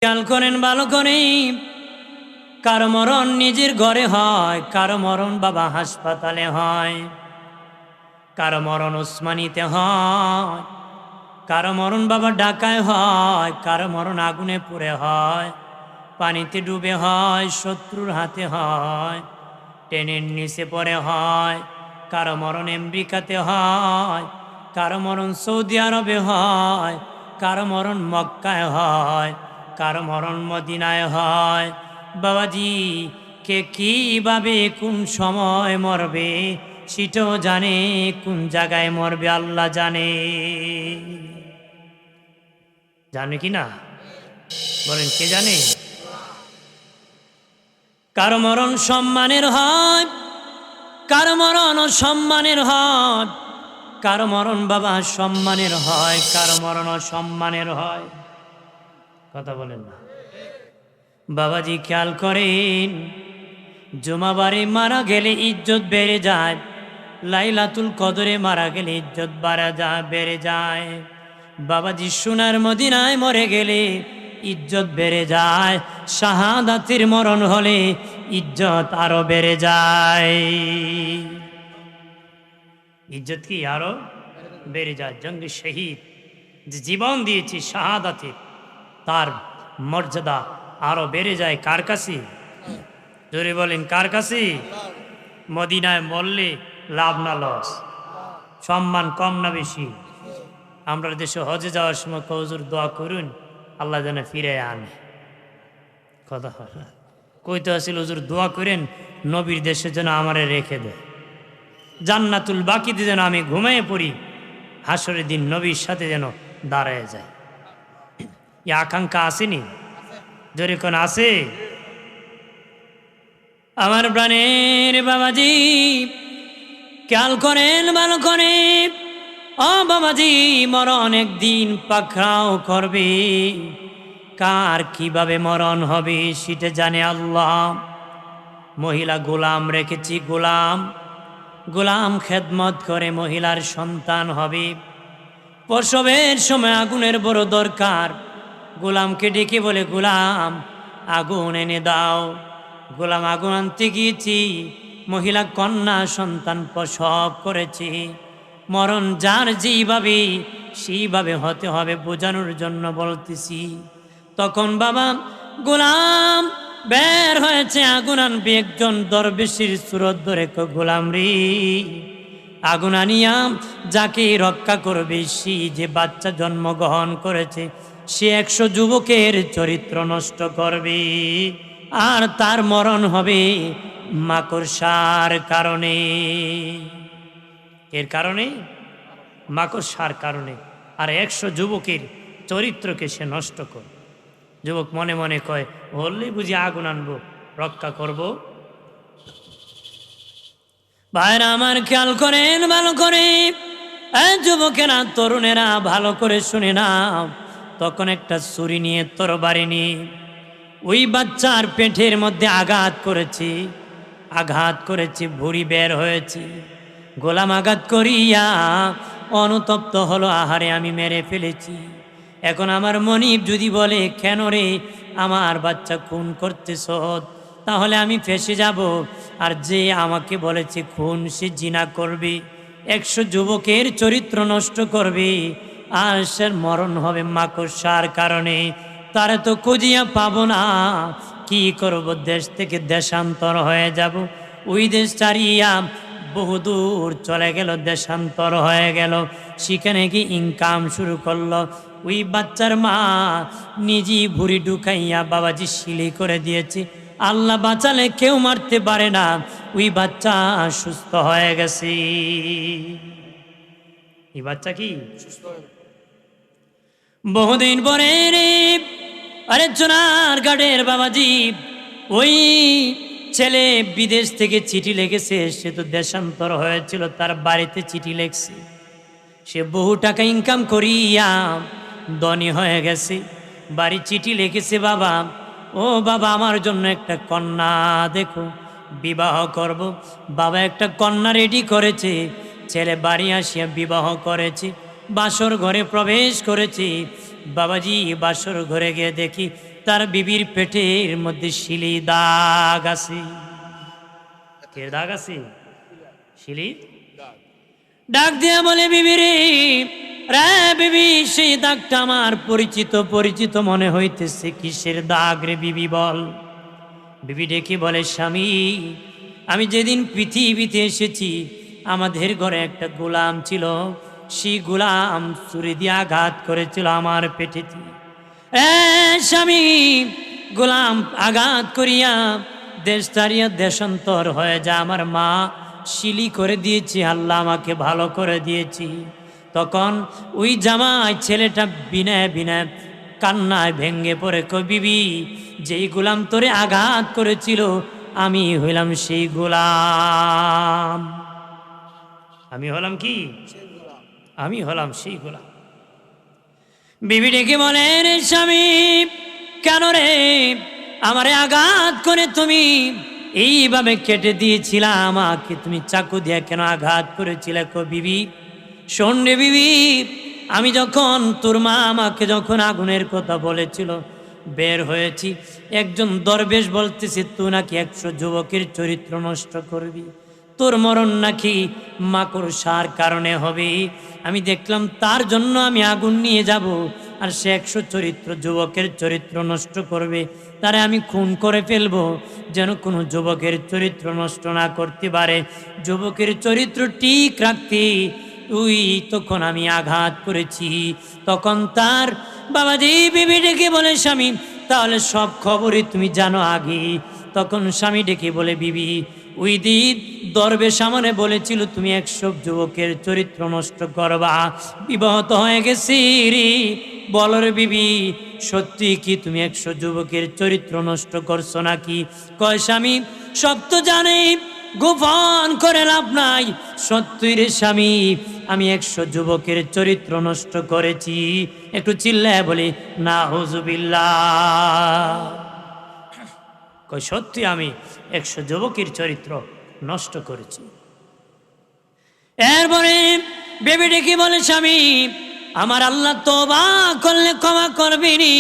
খেয়াল করেন ভালো করে, কারো মরণ নিজের ঘরে হয়, কারো মরণ বাবা হাসপাতালে হয়, কারো মরণ ওসমানীতে হয়, কারো মরণ বাবা ঢাকায় হয়, কারো মরণ আগুনে পুড়ে হয়, পানিতে ডুবে হয়, শত্রুর হাতে হয়, ট্রেনের নিচে পড়ে হয়, কারো মরণ আমেরিকাতে হয়, কারো মরণ সৌদি আরবে হয়, কারো মরণ মক্কায় হয়, কারো মরণ মদিনায় হয়। বাবাজি, কে কিভাবে কোন সময় মরবে সেটাও জানে, কোন জায়গায় মরবে আল্লাহ জানে। জানে কি না বলেন, কে জানে? কারো মরণ সম্মানের হয়, কারো মরণ অসম্মানের হয়, কারো মরণ বাবা সম্মানের হয়, কারো মরণ অসম্মানের হয়। কথা বলেন না বাবাজি, খেয়াল করেন, জুমাবারে মারা গেলে ইজ্জত বেড়ে যায়, লাইলাতুল কদরে মারা গেলে ইজ্জত বেড়ে যায়। বাবাজি, সোনার মদিনায় মরে গেলে ইজ্জত বেড়ে যায়, শাহাদাতের মরণ হলে ইজ্জত আরো বেড়ে যায়। ইজ্জত কি আরো বেড়ে যায়। জঙ্গি শহীদ যে জীবন দিয়েছি শাহাদাতের, তার মর্যাদা আরো বেড়ে যায়। কার কাছে? জোরে বলেন, কার কাছে? মদিনায় মরলে লাভ না লস? সম্মান কম না বেশি? আমরা দেশে হজে যাওয়ার সময় হুজুর দোয়া করুন আল্লাহ যেন ফিরে আনে। কথা কইতে আসছিল হুজুর দোয়া করেন নবীর দেশে যেন আমারে রেখে দেয়, জান্নাতুল বাকিতে যেন আমি ঘুমিয়ে পড়ি, হাসরের দিন নবীর সাথে যেন দাঁড়ায় যায়। এই আকাঙ্ক্ষা আসেনি? জোরে কোন আছে? আমার প্রাণের বাবাজি, খেয়াল করেন ভালো করে, ও বাবাজি, মরণ একদিন পাকড়াও করবে। কার কিভাবে মরণ হবে সেটা জানে আল্লাহ। মহিলা গোলাম রেখেছি, গোলাম খেদমত করে মহিলার সন্তান হবে। প্রসবের সময় আগুনের বড় দরকার, গোলামকে ডেকে বলে, গোলাম আগুন এনে দাও। গোলাম আগুন আনতে গিয়েছি, মহিলা কন্যা সন্তান প্রসব করেছে। মরণ যার যেইভাবে সেইভাবে হতে হবে বোঝানোর জন্য বলতেছি। তখন বাবা গোলাম বের হয়েছে, আগুন আনবে। একজন দরবেশির সুরত ধরে, গোলাম রে, আগুন আনিয়া যাকে রক্ষা করবে, সে যে বাচ্চা জন্মগ্রহণ করেছে, সে 100 যুবকের চরিত্র নষ্ট করবে, আর তার মরণ হবে মাকড়সার কারণে। এর কারণে মাকড়সার কারণে। আর 100 যুবকের চরিত্রকে সে নষ্ট করে। যুবক মনে মনে কয়, বললেই বুঝি আগুন আনবো, রক্ষা করব। ভাইরা আমার, খেয়াল করেন ভালো করে, যুবকেরা তরুণেরা ভালো করে শুনে নাও। তখন একটা ছুরি নিয়ে, তরবারি নিয়ে ওই বাচ্চার পেটের মধ্যে আঘাত করেছে, ভুঁড়ি বের হয়েছে। গোলাম আঘাত করিয়া অনুতপ্ত হলো, আহারে আমি মেরে ফেলেছি। এখন আমার মনিব যদি বলে, কেন রে আমার বাচ্চা খুন করতেছ, তাহলে আমি ফেঁসে যাব। আর যে আমাকে বলেছে খুন, সে জিনা করবে, 100 যুবকের চরিত্র নষ্ট করবে, আর সে মরণ হবে মাকড়সার কারণে। তারা তো খুঁজিয়া পাবো না, কি করব? দেশ থেকে দেশান্তর হয়ে যাব। ওই দেশ ছাড়িয়া বহুদূর চলে গেল, দেশান্তর হয়ে গেল, সেখানে কি ইনকাম শুরু করলো। ওই বাচ্চার মা নিজেই ভুঁড়ি ঢুকাইয়া বাবাজি সিলি করে দিয়েছে। আল্লাহ বাঁচালে কেউ মারতে পারে না, ওই বাচ্চা সুস্থ হয়ে গেছে। এই বাচ্চা কি সুস্থ? বহুদিন পরে রে, আরে সোনারঘাটের বাবাজি, ওই ছেলে বিদেশ থেকে চিঠি লিখেছে। সে তো দেশান্তর হয়েছিল, তার বাড়িতে চিঠি লিখছে। সে বহু টাকা ইনকাম করিয়া ধনী হয়ে গেছে। বাড়ি চিঠি লিখেছে, বাবা ও বাবা, আমার জন্য একটা কন্যা দেখো, বিবাহ করব। বাবা একটা কন্যা রেডি করেছে। ছেলে বাড়ি আসিয়া বিবাহ করেছে, বাসর ঘরে প্রবেশ করেছে। বাবাজি বাসর ঘরে গিয়ে দেখি তার বিবির পেটের মধ্যে শিলি দাগ আছে। কে দাগ আছে? শিলি ডাক দিয়া বলে, বিবি রে, রে বিবি, সেই দাগটা আমার পরিচিত পরিচিত মনে হইতেছে। কিসের দাগ রে বিবি বল? বিবি ডেকে বলে, স্বামী, আমি যেদিন পৃথিবীতে এসেছি আমাদের ঘরে একটা গোলাম ছিল, সেই গোলাম ছুরি দিয়ে আঘাত করেছিল আমার পেটেতে। স্বামী, গোলাম আঘাত করিয়া দেশ তাড়িয়া দেশান্তর হয়ে যা আমার মা শিলি করে দিয়েছি, আল্লাহ আমাকে ভালো করে দিয়েছি। তখন ওই জামাই ছেলেটা বিনয় বিনয় কান্নায় ভেঙ্গে পড়ে কই, বিবি, যেই গোলাম তোরে আঘাত করেছিল আমি হইলাম সেই গোলাম। আমি হলাম কি? আমি হলাম সেই গোলাম। বিবি ডেকে বলে, রে স্বামী, কেন রে আমারে আঘাত করে তুমি এইভাবে কেটে দিয়েছিলা? আমাকে তুমি চাকু দিয়ে কেন আঘাত করেছিলে? কো বিবি, শোন রে বিবি, আমি যখন তোর মা আমাকে যখন আগুনের কথা বলেছিল বের হয়েছি, একজন দরবেশ বলতেছে তুই নাকি 100 যুবকের চরিত্র নষ্ট করবি, তোর মরণ নাকি মাকড়সার কারণে হবে। আমি দেখলাম তার জন্য আমি আগুন নিয়ে যাব, আর সে 100 চরিত্র যুবকের চরিত্র নষ্ট করবে, তারে আমি খুন করে ফেলবো, যেন কোনো যুবকের চরিত্র নষ্ট না করতে পারে। যুবকের চরিত্র ঠিক রাখতে তুই তখন আমি আঘাত করেছি। তখন তার বাবাজি বিবি ডেকে বলে, স্বামী, তাহলে সব খবরই তুমি জানো আগে। তখন স্বামী ডেকে বলে, বিবি, ওই দিন দরবেশ আমারে বলেছিল তুমি 100 যুবকের চরিত্র নষ্ট করবা, বিবাহত হয়ে গেছি রে। বলো রে বিবি, সত্যি কি তুমি 100 যুবকের চরিত্র নষ্ট করছো নাকি? কয়, স্বামী, সব তো জানি, গোপন করে লাভ নাই, সত্যি রে স্বামী, আমি 100 যুবকের চরিত্র নষ্ট করেছি। একটু চিল্লায় বলি নাউজুবিল্লাহ। কই, সত্যি আমি 100 যুবকের চরিত্র নষ্ট করেছি। এরপরে বেবি ডেকে বলে, স্বামী, আমার আল্লাহ তওবা করলে ক্ষমা করবেনি।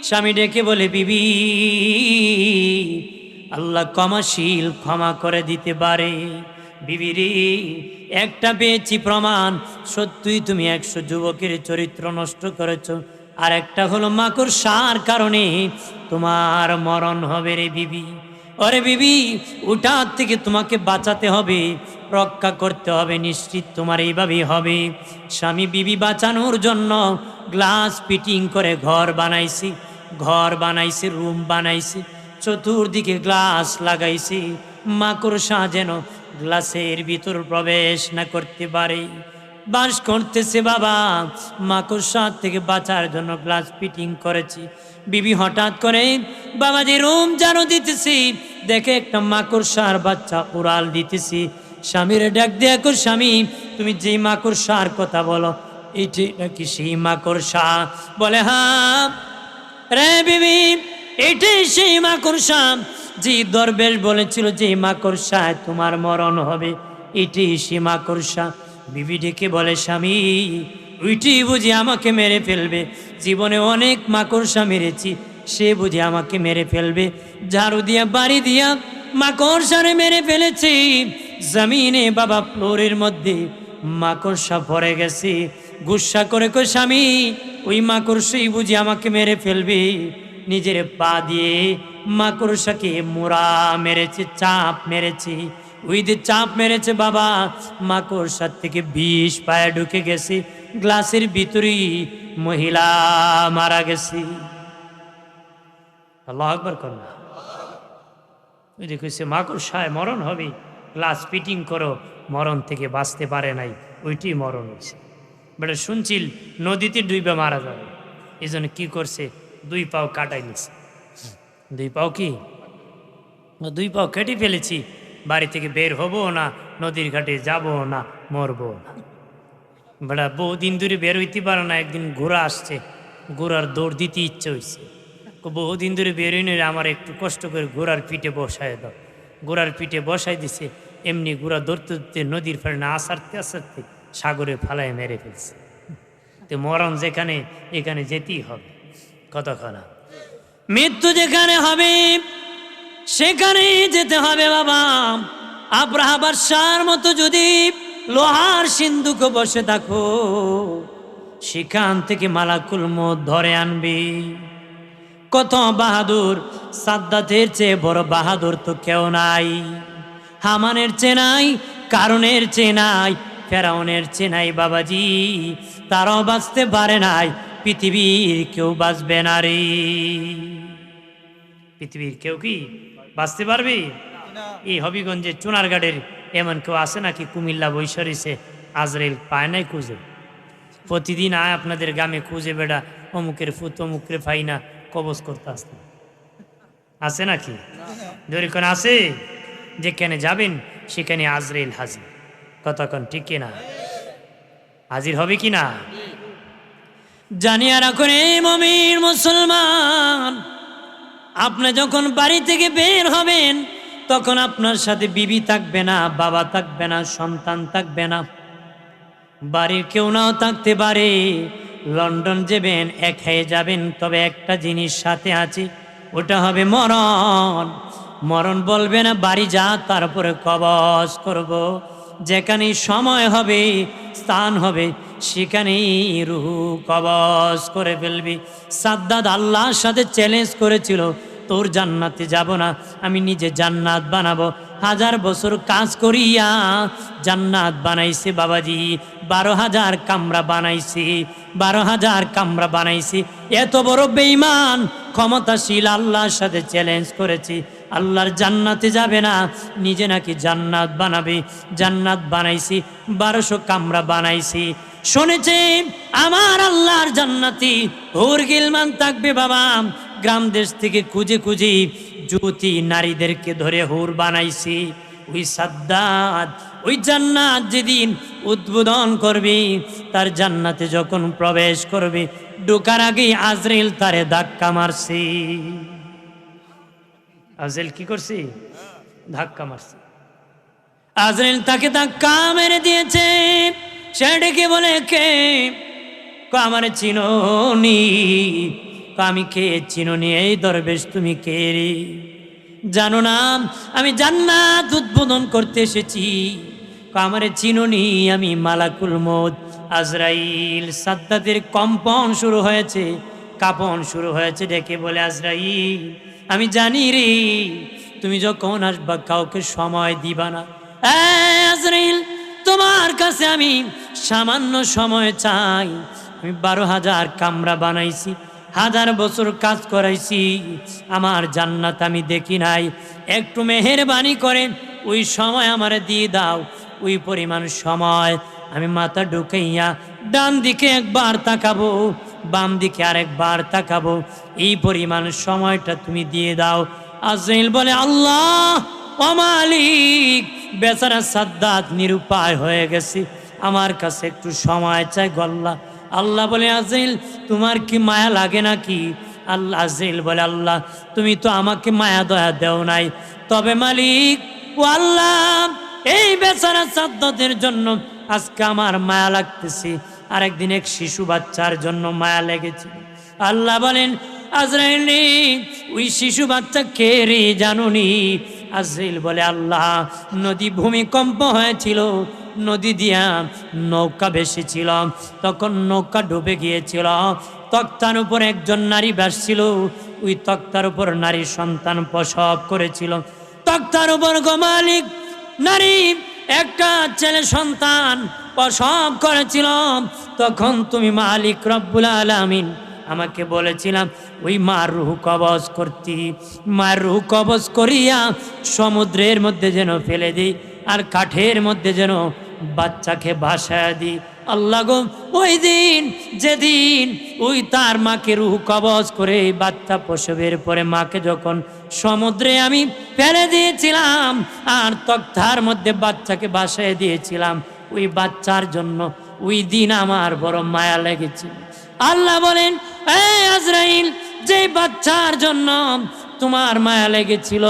স্বামী ডেকে বলে, বিবি, আল্লাহ ক্ষমাশীল, ক্ষমা করে দিতে পারে। বিবি রে, একটা পেয়েছি প্রমাণ, সত্যি তুমি 100 যুবকের চরিত্র নষ্ট করেছো, আর একটা হলো মাকড়সার কারণে তোমার মরণ হবে রে বিবি। ওরে বিবি, ওটার থেকে তোমাকে বাঁচাতে হবে, রক্ষা করতে হবে, নিশ্চিত তোমার এইভাবেই হবে। স্বামী বিবি বাঁচানোর জন্য গ্লাস ফিটিং করে ঘর বানাইছে, রুম বানাইছে, চতুর্দিকে গ্লাস লাগাইছে, মাকড়সা যেন গ্লাসের ভিতর প্রবেশ না করতে পারে। বাস করতেছে বাবা, মাকড়সা থেকে বাঁচার জন্য গ্লাস ফিটিং করেছি। বিবি হঠাৎ করে বাবাজি রুম জানো দিতেছি, দেখে একটা মাকড়সার বাচ্চা উড়াল দিতেছি। স্বামীর ডাক দিয়ে, স্বামী, তুমি যে মাকড়সার কথা বলো এটি নাকি সেই মাকড়সা? বলে, হ্যাঁ রে বিবি, এটাই সেই মাকড়সা যে দরবেশ বলেছিল যে মাকড়সায় তোমার মরণ হবে, এটি সেই মাকড়সা। বিবি ডেকে বলে, স্বামী, ওইটি বুঝি আমাকে মেরে ফেলবে? জীবনে অনেক মাকড়সা মেরেছি, সে বুঝি আমাকে মেরে ফেলবে? ঝাড়ু দিয়া বাড়ি দিয়া মাকড়সারে মেরে ফেলেছি। জমিনে বাবা ফ্লোরের মধ্যে মাকড়সা পড়ে গেছে। গুসা করে কই, স্বামী, ওই মাকড়সাই বুঝি আমাকে মেরে ফেলবে? নিজের পা দিয়ে মাকড়সাকে মোড়া মেরেছে, চাপ মেরেছে। ওই যে চাপ মেরেছে বাবা, মাকড়সার থেকে বিষ পায়ে ঢুকে গেছে, গ্লাসের ভিতরেই মহিলা মারা গেছে। আল্লাহু আকবার কন্যা। ওই যে কইছে মাকড়সায় মরণ হবে, গ্লাস ফিটিং করো, মরণ থেকে বাঁচতে পারে নাই, ওইটি মরণ হয়েছে। বেটা শুনছিল নদীতে ডুইবে মারা যাবে, এই জন্য কি করছে, 2 পাও কাটাই নিছে। 2 পাও কি, 2 পাও কেটে ফেলেছি, বাড়ি থেকে বের হবো না, নদীর ঘাটে যাবো না, মরবো না। বেটা বহুদিন ধরে বের হইতে পারে না, একদিন ঘোড়া আসছে, ঘোড়ার দৌড় দিতে ইচ্ছে হয়েছে। বহুদিন ধরে বেরোই নই, আমার একটু কষ্ট করে ঘোড়ার পিঠে বসায় দাও। ঘোড়ার পিঠে বসাই দিছে, এমনি ঘোড়া ধরতে ধরতে নদীর ফেলে না আসারতে আসারতে সাগরে ফালায় মেরে ফেলছে। তো মরণ যেখানে, এখানে যেতেই হবে, কতক্ষণ। মৃত্যু যেখানে হবে সেখানে যেতে হবে বাবা। আব্রাহা বাদশার মতো যদি লোহার সিন্ধুকে বসে থাকো, সেখান থেকে মালাকুল মউত ধরে আনবি। কত বাহাদুর, সাদ্দাতের চেয়ে বড় বাহাদুর তো কেউ নাই। হামানের চেয়ে নাই, কারণের চেয়ে নাই, ফেরাউনের চেয়ে নাই বাবাজি। তারাও বাঁচতে পারে নাই, পৃথিবীর কেউ বাঁচবে না রে। পৃথিবীর কেউ কি বাঁচতে পারবে? এই হবিগঞ্জে চুনারগাড়ের এমন কেউ আছে নাকি কুমিল্লা বৈশরিছে আজরাইল পায় নাই খুঁজে? প্রতিদিন আয় আপনাদের গ্রামে খুঁজে বেড়া অমুকের ফুত অমুকের ফাইনা কবজ করতে আসতে আছে নাকি? যখন আছে, যেখানে যাবেন সেখানে আজরাইল হাজির। কতক্ষণ ঠিক কিনা? হাজির হবে কিনা জানিয়া রাখুন এই মুমিন মুসলমান। আপনি যখন বাড়ি থেকে বের হবেন তখন আপনার সাথে বিবি থাকবে না, বাবা থাকবে না, সন্তান থাকবে না, বাড়ির কেউ নাও থাকতে পারে। লন্ডন যাবেন, একাই যাবেন, তবে একটা জিনিস সাথে আছে, ওটা হবে মরণ। মরণ বলবে না বাড়ি যা, তারপরে কবজ করব। যেখানে সময় হবে, স্থান হবে, সেখানেই রূহ কবজ করে ফেলবি। সাদ্দাত আল্লাহর সাথে চ্যালেঞ্জ করেছিল, তোর জান্নাতে যাব না, আমি নিজে জান্নাত বানাবো। 1000 বছর কাজ করিয়া জান্নাত বানাইছে বাবাজি। 12,000 কামরা বানাইছি, 12,000 কামরা বানাইছি। এত বড় বেঈমান ক্ষমতাশীল আল্লাহর সাথে চ্যালেঞ্জ করেছি, আল্লাহর জান্নাতে যাবে না, নিজে নাকি জান্নাত বানাবে। জান্নাত বানাইছি, 1200 কামরা বানাইছি। শুনেছে আমার আল্লাহর জান্নাতি হুর গিলমান থাকবে বাবা। গ্রাম দেশ থেকে খুঁজে খুঁজে যুবতী নারীদেরকে ধরে হুর বানাইছি। ওই সাদ্দাত ওই জান্নাত যেদিন উদ্বোধন করবে, তার জান্নাতে যখন প্রবেশ করবে, ঢোকার আগেই আজরাইল তারে ধাক্কা মারছি। আজরাইল কি করছি? ধাক্কা মারছি। আজরাইল তাকে ধাক্কা মেরে দিয়েছে। সে ডেকে বলে, কে? আমার চিনোনি। আমি কে? চিনোনি? এই দরবেশ তুমি কে রে? জানো না আমি জান্নাত উদ্বোধন করতে এসেছি? আমারে চিনোনি? আমি মালাকুল মউত আজরাইল। সাদ্দাতের কম্পন শুরু হয়েছে, কাঁপন শুরু হয়েছে। ডেকে বলে, আজরাইল আমি জানি রে, তুমি যখন আসবা কাউকে সময় দিবা না। আজরাইল তোমার কাছে আমি সামান্য সময় চাই। আমি 12,000 কামরা বানাইছি, 1000 বছর কাজ করাইছি, আমার জান্নাত আমি দেখি নাই। একটু মেহেরবানি করে ওই সময় আমারে দিয়ে দাও। ওই পরিমাণ সময় আমি মাথা ঢুকাইয়া ডান দিকে একবার তাকাবো, বাম দিকে আরেকবার তাকাবো, এই পরিমাণ সময়টা তুমি দিয়ে দাও। আজরাইল বলে, আল্লাহ ও মালিক, বেচারা সাদ্দাত নিরুপায় হয়ে গেছে, আমার কাছে একটু সময় চাই গল্লা। আল্লাহ বলে, আজরাইল তোমার কি মায়া লাগে নাকি? আল্লাহ আজরাইল বলে, আল্লাহ তুমি তো আমাকে মায়া দয়া দেও নাই, তবে মালিক ও আল্লাহ এই বেচারা সাদ্দাতের জন্য আজকে আমার মায়া লাগতেছে। আরেকদিন এক শিশু বাচ্চার জন্য মায়া লেগেছে। আল্লাহ বলেন, আজরাইল ওই শিশু বাচ্চা কে রে জানুনি? আজরাইল বলে, আল্লাহ নদী ভূমিকম্প হয়েছিল, নদী দিয়া নৌকা ভেসেছিল, তখন নৌকা ডুবে গিয়েছিল। তক্তার উপর একজন নারী ভাসছিল, ওই তক্তার উপর নারী সন্তান প্রসব করেছিল। তক্তার উপর গো মালিক নারী একটা ছেলে সন্তান প্রসব করেছিল। তখন তুমি মালিক রব্বুল আলামিন আমাকে বলেছিলাম ওই মার রূহ কবজ করতি, মার রূহ কবজ করিয়া সমুদ্রের মধ্যে যেন ফেলে দিই, আর কাঠের মধ্যে যেন বাচ্চাকে ভাসায় দিই। আল্লাহ গো, ওই দিন যেদিন ওই তার মাকে রূহ কবজ করে বাচ্চা প্রসবের পরে মাকে যখন সমুদ্রে আমি ফেলে দিয়েছিলাম আর তক্তার মধ্যে বাচ্চাকে ভাসায় দিয়েছিলাম, ওই বাচ্চার জন্য ওই দিন আমার বড় মায়া লেগেছিল। আল্লাহ বলেন, এই আজরাইল, যে বাচ্চার জন্য তোমার মায়া লেগেছিল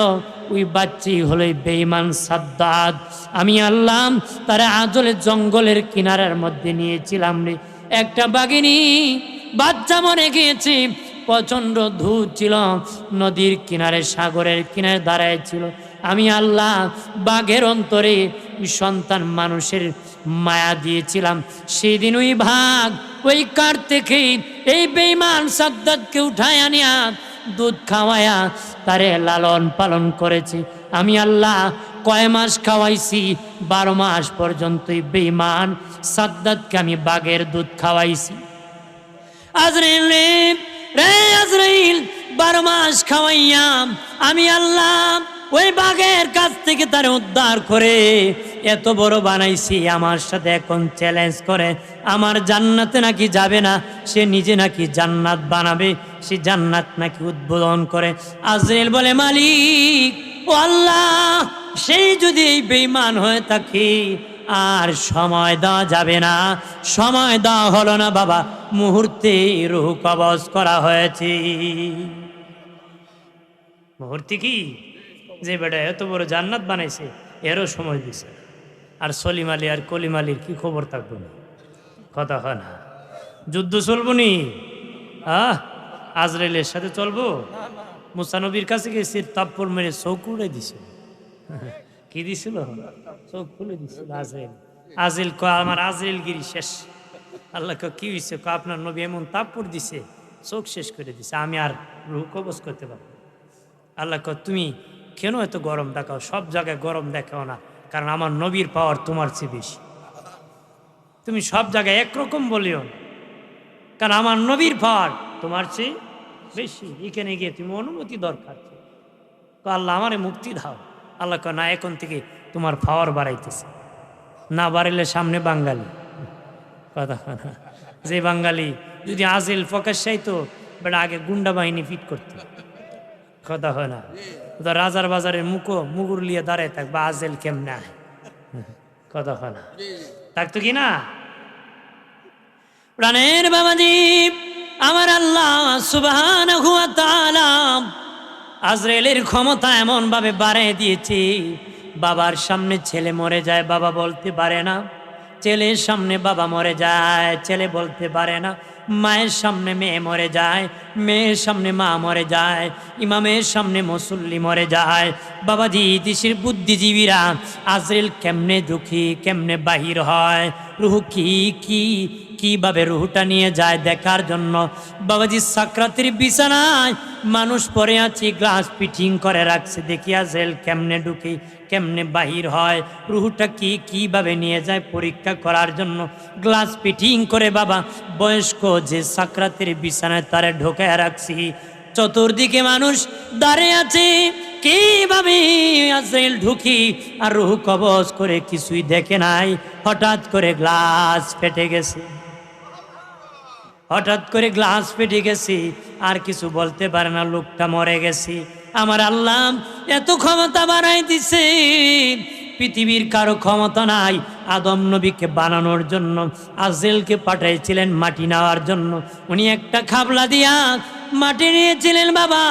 ওই বাচ্চি হলো বেঈমান সাদ্দাত। আমি আল্লাহ তারা আজলে জঙ্গলের কিনারার মধ্যে নিয়েছিলাম রে। একটা বাঘিনী বাচ্চা মরে গিয়েছে, প্রচণ্ড ধূপ ছিল, নদীর কিনারে সাগরের কিনারে দাঁড়ায় ছিল। আমি আল্লাহ বাঘের অন্তরে সন্তান মানুষের মায়া দিয়েছিলাম। সেই দিন ওই ভাগ ওই কার থেকে এই বেঈমান সাদ্দাতকে উঠায় আনিয়া দুধ খাওয়ায়া তারে লালন পালন করেছে। আমি আল্লাহ কয় মাস খাওয়াইছি? 12 মাস পর্যন্ত বেঈমান সাদ্দাতকে আমি বাঘের দুধ খাওয়াইছি। আজরাইল রে আজরাইল, 12 মাস খাওয়াইয়া আমি আল্লাহ ওই বাঘের কাছ থেকে তার উদ্ধার করে এত বড় বানাইছি। আমার সাথে এখন চ্যালেঞ্জ করে আমার জান্নাতে নাকি যাবে না, সে নিজে নাকি জান্নাত বানাবে, সে জান্নাত নাকি উদ্বোধন করে। আজরাইল বলে, মালিক ও আল্লাহ, সেই যদি এই বেঈমান হয়ে থাকে আর সময় দেওয়া যাবে না। সময় দেওয়া হলো না বাবা, মুহূর্তে রূহ কবজ করা হয়েছে। মুহূর্তে কি যে বেটা এত বড় জান্নাত বানাইছে এরও সময় দিছে। আর সলিম আলী আর কলিম আলীর কি খবর থাকবো না? কথা হয় না, যুদ্ধ চলবো নি? আজরাইলের সাথে চলবো? মুসা নবীর কাছে গেছে, তাপ্পড় মেরে চোখ উড়ে দিছে। কি দিছিল? চোখ খুলে দিছিল আজরাইল। আজরাইল কয়, আমার আজরাইল গিরি শেষ। আল্লাহ কি হয়েছে? আপনার নবী এমন তাপ্পড় দিছে, চোখ শেষ করে দিছে, আমি আর রূহ কবজ করতে পারবো। আল্লাহ তুমি কেন এত গরম দেখাও? সব জায়গায় গরম দেখাও না, কারণ আমার নবীর পাওয়ার তোমার চেয়ে বেশি। তুমি সব জায়গায় একরকম বলিও না, কারণ আমার নবীর পাওয়ার তোমার চেয়ে বেশি। এখানে গিয়ে তুমি অনুমতি দরকার। আল্লাহ আমারে মুক্তি দাও। আল্লাহ না, এখন থেকে তোমার পাওয়ার বাড়াইতেছে, না বাড়াইলে সামনে বাঙালি। কথা না, যে বাঙালি যদি আজরাইল প্রকাশ্যাই তো বেটা আগে গুন্ডা বাহিনী ফিট করতে। কথা হয় না, রাজার বাজারের মুগুর লিয়ে দাঁড়ায় থাকবে, আজরাইল কেমনে আয়? কথা হয় না, থাকতো কি না? প্রাণের বাবাজি, আমার আল্লাহ সুবহানাহু ওয়া তাআলা আজরাইলের ক্ষমতা এমন ভাবে বাড়িয়ে দিয়েছে, বাবার সামনে ছেলে মরে যায়, বাবা বলতে পারে না। ছেলের সামনে বাবা মরে যায়, ছেলে বলতে পারে না। মায়ের সামনে মেয়ে মরে যায়, মেয়ের সামনে মা মরে যায়, ইমামের সামনে মুসল্লি মরে যায়। বাবাজি, দেশের বুদ্ধিজীবীরা আজরাইল কেমনে ঢুকি, কেমনে বাহির হয়, রুহ কিভাবে রুহটা নিয়ে যায় দেখার জন্য বাবাজি সাকরাতের বিছানায় মানুষ পড়ে আছে, গ্লাস ফিটিং করে রাখছে, দেখি আজরাইল কেমনে ঢুকি, কেমনে বাহির হয়, রুহটা কিভাবে নিয়ে যায় পরীক্ষা করার জন্য গ্লাস ফিটিং করে বাবা বয়স্ক যে সাকরাতের বিছানায় তারে ঢোকায় রাখছি। চতুর্দিকে মানুষ দাঁড়িয়ে আছে, কিভাবে আজরাইল ঢুকি আর রুহ কবজ করে কিছুই দেখে নাই। হঠাৎ করে গ্লাস ফেটে গেছে, হঠাৎ করে গ্লাস ফেটে গেছে, আর কিছু বলতে পারে না, লোকটা মরে গেছে। আমার আল্লাহ এত ক্ষমতা বাড়াই দিছে, পৃথিবীর কারো ক্ষমতা নাই। আদম নবীকে বানানোর জন্য আজরাইলকে পাঠাইছিলেন মাটি নেওয়ার জন্য। উনি একটা খাবলা দিয়া মাটি নিয়েছিলেন বাবা।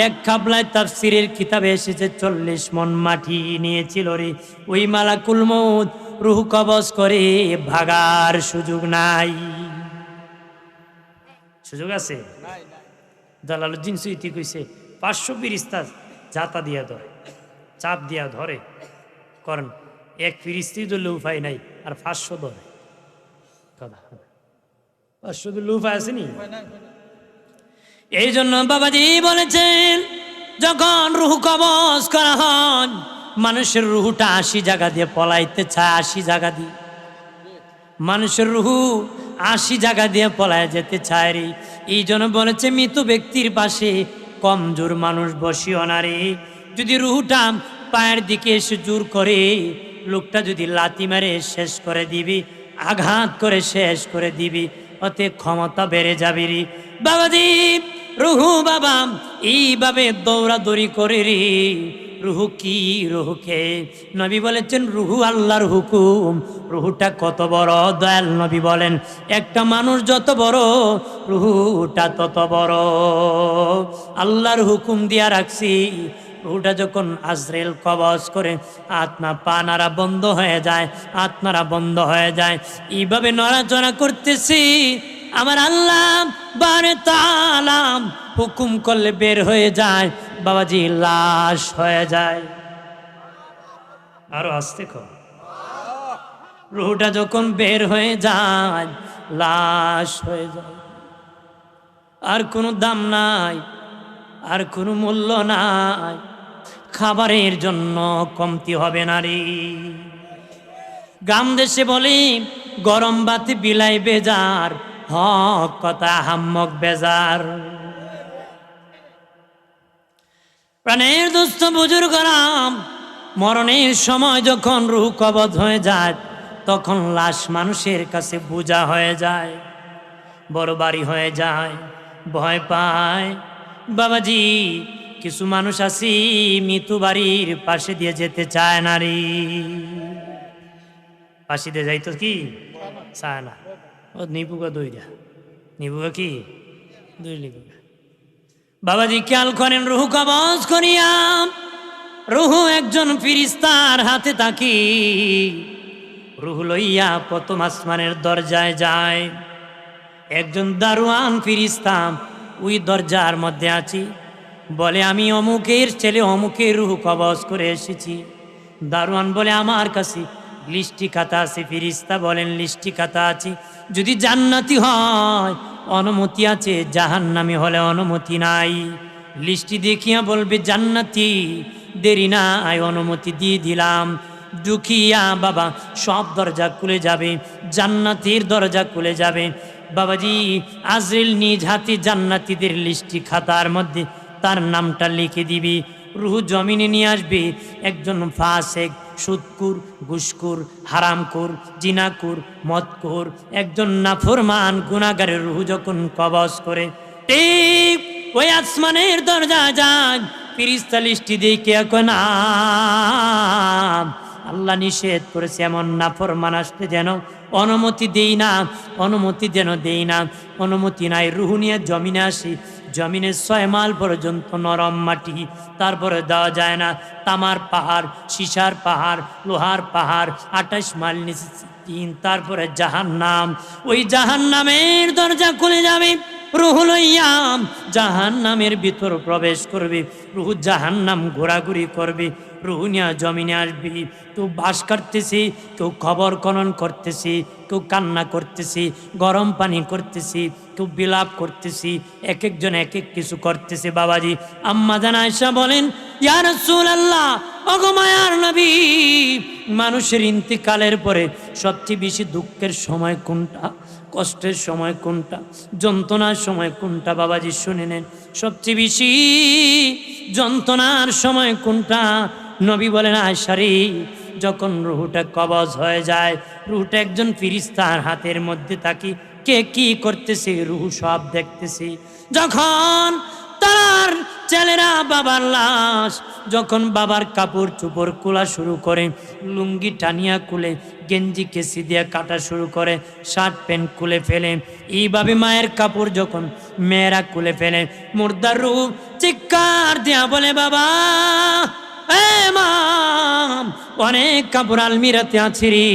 এক খাবলায় তাফসীরের কিতাবে এসেছে 40 মণ মাটি নিয়েছিল রে। ওই মালাকুল মউত রূহ কবজ করে ভাগার সুযোগ নাই। সুযোগ আছে? জালালউদ্দিন সুয়ুতী কইছে 500 ফিরিস্তা জাতা দিয়া ধরে, চাপ দিয়া ধরে, কারণ এক ফিরিস্তি ধরলে উপায় নাই, আর 500 ধরে। 500 ধরলে উপায় আসেনি। এই জন্য বাবাজি বলেছেন, যখন রুহ কবজ করা হয় মানুষের রুহটা 80 জায়গা দিয়ে পলাইতে চায়, 80 জায়গা দিয়ে মানুষের রুহু 80 জায়গা দিয়ে পলায় যেতে চায় রে। এই জন্য বলেছে, মৃত ব্যক্তির পাশে কমজোর মানুষ বসিও না রে। যদি রুহুটা পায়ের দিকে এসে জোর করে, লোকটা যদি লাথি মেরে শেষ করে দিবি, আঘাত করে শেষ করে দিবি, ওতে ক্ষমতা বেড়ে যাবে রে বাবাজি। রুহু বাবা এইভাবে দৌড়াদৌড়ি করে রে। রুহু কি? রুহুকে নবী বলেছেন রুহু আল্লাহর হুকুম। রুহুটা কত বড় দয়াল নবী বলেন, একটা মানুষ যত বড় রুহুটা তত বড়। আল্লাহর হুকুম দিয়া রাখছি। রুহুটা যখন আজরাইল কবজ করে আত্মা পা নাড়া বন্ধ হয়ে যায়, আত্মারা বন্ধ হয়ে যায়। এইভাবে নড়াচড়া করতেছি, আমার আল্লাহ বারে তাআলা হুকুম করলে বের হয়ে যায়, বাবাজি লাশ হয়ে যায়। আরো আস্তে কর। রুহটা যখন বের হয়ে যায়, লাশ হয়ে যায়। আর কোনো দাম নাই, আর কোনো মূল্য নাই, খাবারের জন্য কমতি হবে না রে। গ্রাম দেশে বলি গরম বাতি বিলাই বেজার, হক কথা হাম্মক বেজার। প্রাণের দুস্থ বুজুর্গরাম, মরণের সময় যখন রূহ কবজ হয়ে যায়, তখন লাশ মানুষের কাছে বোঝা হয়ে যায়, বড় বাড়ি হয়ে যায়, ভয় পায়। বাবাজি কিছু মানুষ আছি মৃত্যু বাড়ির পাশে দিয়ে যেতে চায় না রে। পাশে দিয়ে যাইতো কি চায় না। ও নিপুকা দইরা, নিপুকা কি দুই লিপুকা। বাবাজি খেয়াল করেন, রুহ কবজ করিয়া রুহ একজন ফিরিস্তার হাতে থাকি, রুহ লইয়া প্রথম আসমানের দরজায় যায়। একজন দারোয়ান ফিরিস্তা ওই দরজার মধ্যে আছি, বলে আমি অমুকের ছেলে অমুকের রুহ কবজ করে এসেছি। দারোয়ান বলে আমার কাছে লিস্টি খাতা আছে। ফিরিস্তা বলেন লিস্টি খাতা আছে, যদি জান্নাতি হয় অনুমতি আছে, জাহান্নামী হলে অনুমতি নাই। লিস্টি দেখিয়া বলবে জান্নাতি, দেরি না আয় অনুমতি দিয়ে দিলাম। ঢুকিয়া বাবা সব দরজা খুলে যাবে, জান্নাতির দরজা খুলে যাবে। বাবাজি আজরাইল নিজ হাতে জান্নাতীদের লিস্টি খাতার মধ্যে তার নামটা লিখে দিবি। রুহ জমিনে নিয়ে আসবে একজন ফাসেক, সুদকুর, ঘুষকুর, হারামকুর, জিনাকুর, মদকুর, একজন নাফরমান গুনাহগারের রুহ যখন কবজ করে ঠিক ওই আসমানের দরজা যায়। ফেরেশতা লিস্টি দেখে এখন আল্লাহ নিষেধ করেছে এমন নাফরমান আসতে যেন অনুমতি দেই না, অনুমতি যেন দেই না, অনুমতি নাই। রুহ নিয়ে জমিনে আসি, জমিনের 6 মাইল পর্যন্ত নরম মাটি, তারপরে দেওয়া যায় না। তামার পাহাড়, সীসার পাহাড়, লোহার পাহাড়, 28 মাইল নিচে 3, তারপরে জাহান্নাম। ওই জাহান্নামের দরজা খুলে যাবে, রুহ লইয়া জাহান্নামের ভিতর প্রবেশ করবে। রুহ জাহান্নাম ঘোরাঘুরি করবে, রুহ নিয়ে জমিনে আসবি। কেউ বাঁশ কাটতেছি, কেউ খবর খনন করতেছি, কেউ কান্না করতেছি, গরম পানি করতেছি, কেউ বিলাপ করতেছি, এক একজন এক এক কিছু করতেছে। বাবাজি আম্মা জান আয়েশা বলেন, ইয়া রাসূলুল্লাহ, ওগো মায়ার নবী, মানুষের ইন্তিকালের পরে সবচেয়ে বেশি দুঃখের সময় কোনটা, কষ্টের সময় কোনটা, যন্ত্রণার সময় কোনটা? বাবাজি শুনে নেন, সবচেয়ে বেশি যন্ত্রণার সময় কোনটা? নবী বলেন আয়েশা রে, যখন রুহটা কবজ হয়ে যায়, রুহটা একজন ফেরেশতার হাতের মধ্যে থাকি, কে কি করতেছে রুহ সব দেখতেছে। যখন তার ছেলেরা বাবার লাশ, যখন বাবার কাপড় চোপড় খোলা শুরু করে, লুঙ্গি টানিয়া খুলে, গেঞ্জি কেসি দিয়ে কাটা শুরু করে, শার্ট প্যান্ট খুলে ফেলে, এইভাবে মায়ের কাপড় যখন মেয়েরা খুলে ফেলে, মুর্দার রূহ চিৎকার দেয়া বলে, বাবা মা, অনেক কাপড় আলমিরাতে আছে রে,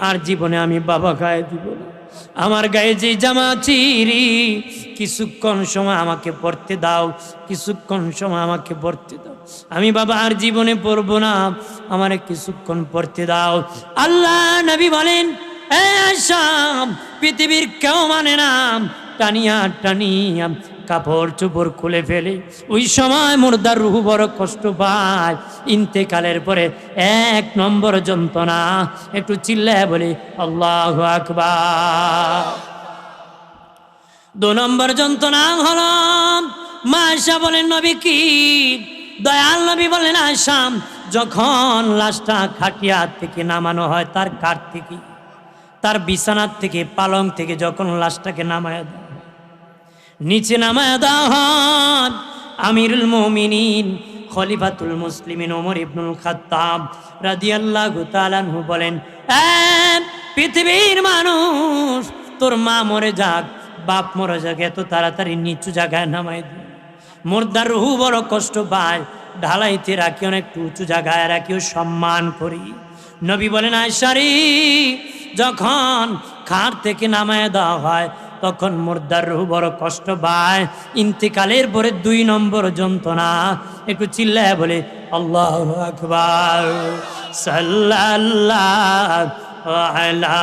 আর জীবনে আমি বাবা গায়ে দিব না। আমার গায়ে যে জামা চিরি, কিছুক্ষণ সময় আমাকে পড়তে দাও, কিছুক্ষণ সময় আমাকে পড়তে দাও, আমি বাবা আর জীবনে পড়বো না, আমার কিছুক্ষণ পড়তে দাও। আল্লাহ নবী বলেন, আয়েশা, পৃথিবীর কেউ মানে না, টানিয়া টানিয়া কাপড় চোপড় খুলে ফেলে। ওই সময় মুর্দার রুহ বড় কষ্ট পায়। ইন্তেকালের পরে 1 নম্বর যন্ত্রণা, একটু চিল্লায় বলে আল্লাহু আকবার। 2 নম্বর যন্ত্রণা হলো, মা আয়েশা বলেন নবী কি? দয়াল নবী বলেন আয়েশা, যখন লাশটা খাটিয়া থেকে নামানো হয়, তার কাঠ থেকে, তার বিছানার থেকে, পালং থেকে যখন লাশটাকে নামায় দেয়, নিচে নামায় দেওয়া হয়, আমিরুল মুমিনিন খলিফাতুল মুসলিমিন ওমর ইবনুল খাত্তাব রাদিয়াল্লাহু তাআলা আনহু বলেন, পৃথিবীর মানুষ, তোর মা মরে যাক, বাপ মরে যাক, এত তাড়াতাড়ি নিচু জায়গায় নামাই দিই। মুর্দার রুহ বড় কষ্ট পায়, ঢালাইতে রাখি, অনেক উঁচু জায়গায় রাখিও, সম্মান করি। নবী বলেন আয়েশা রে, যখন খাট থেকে নামায় দেওয়া হয়, তখন মুর্দার রূহ বড় কষ্ট পায়। ইন্তেকালের পরে 2 নম্বর যন্ত্রণা। একটু চিল্লায় বলে আল্লাহু আকবার। সাল্লাল্লাহু আলা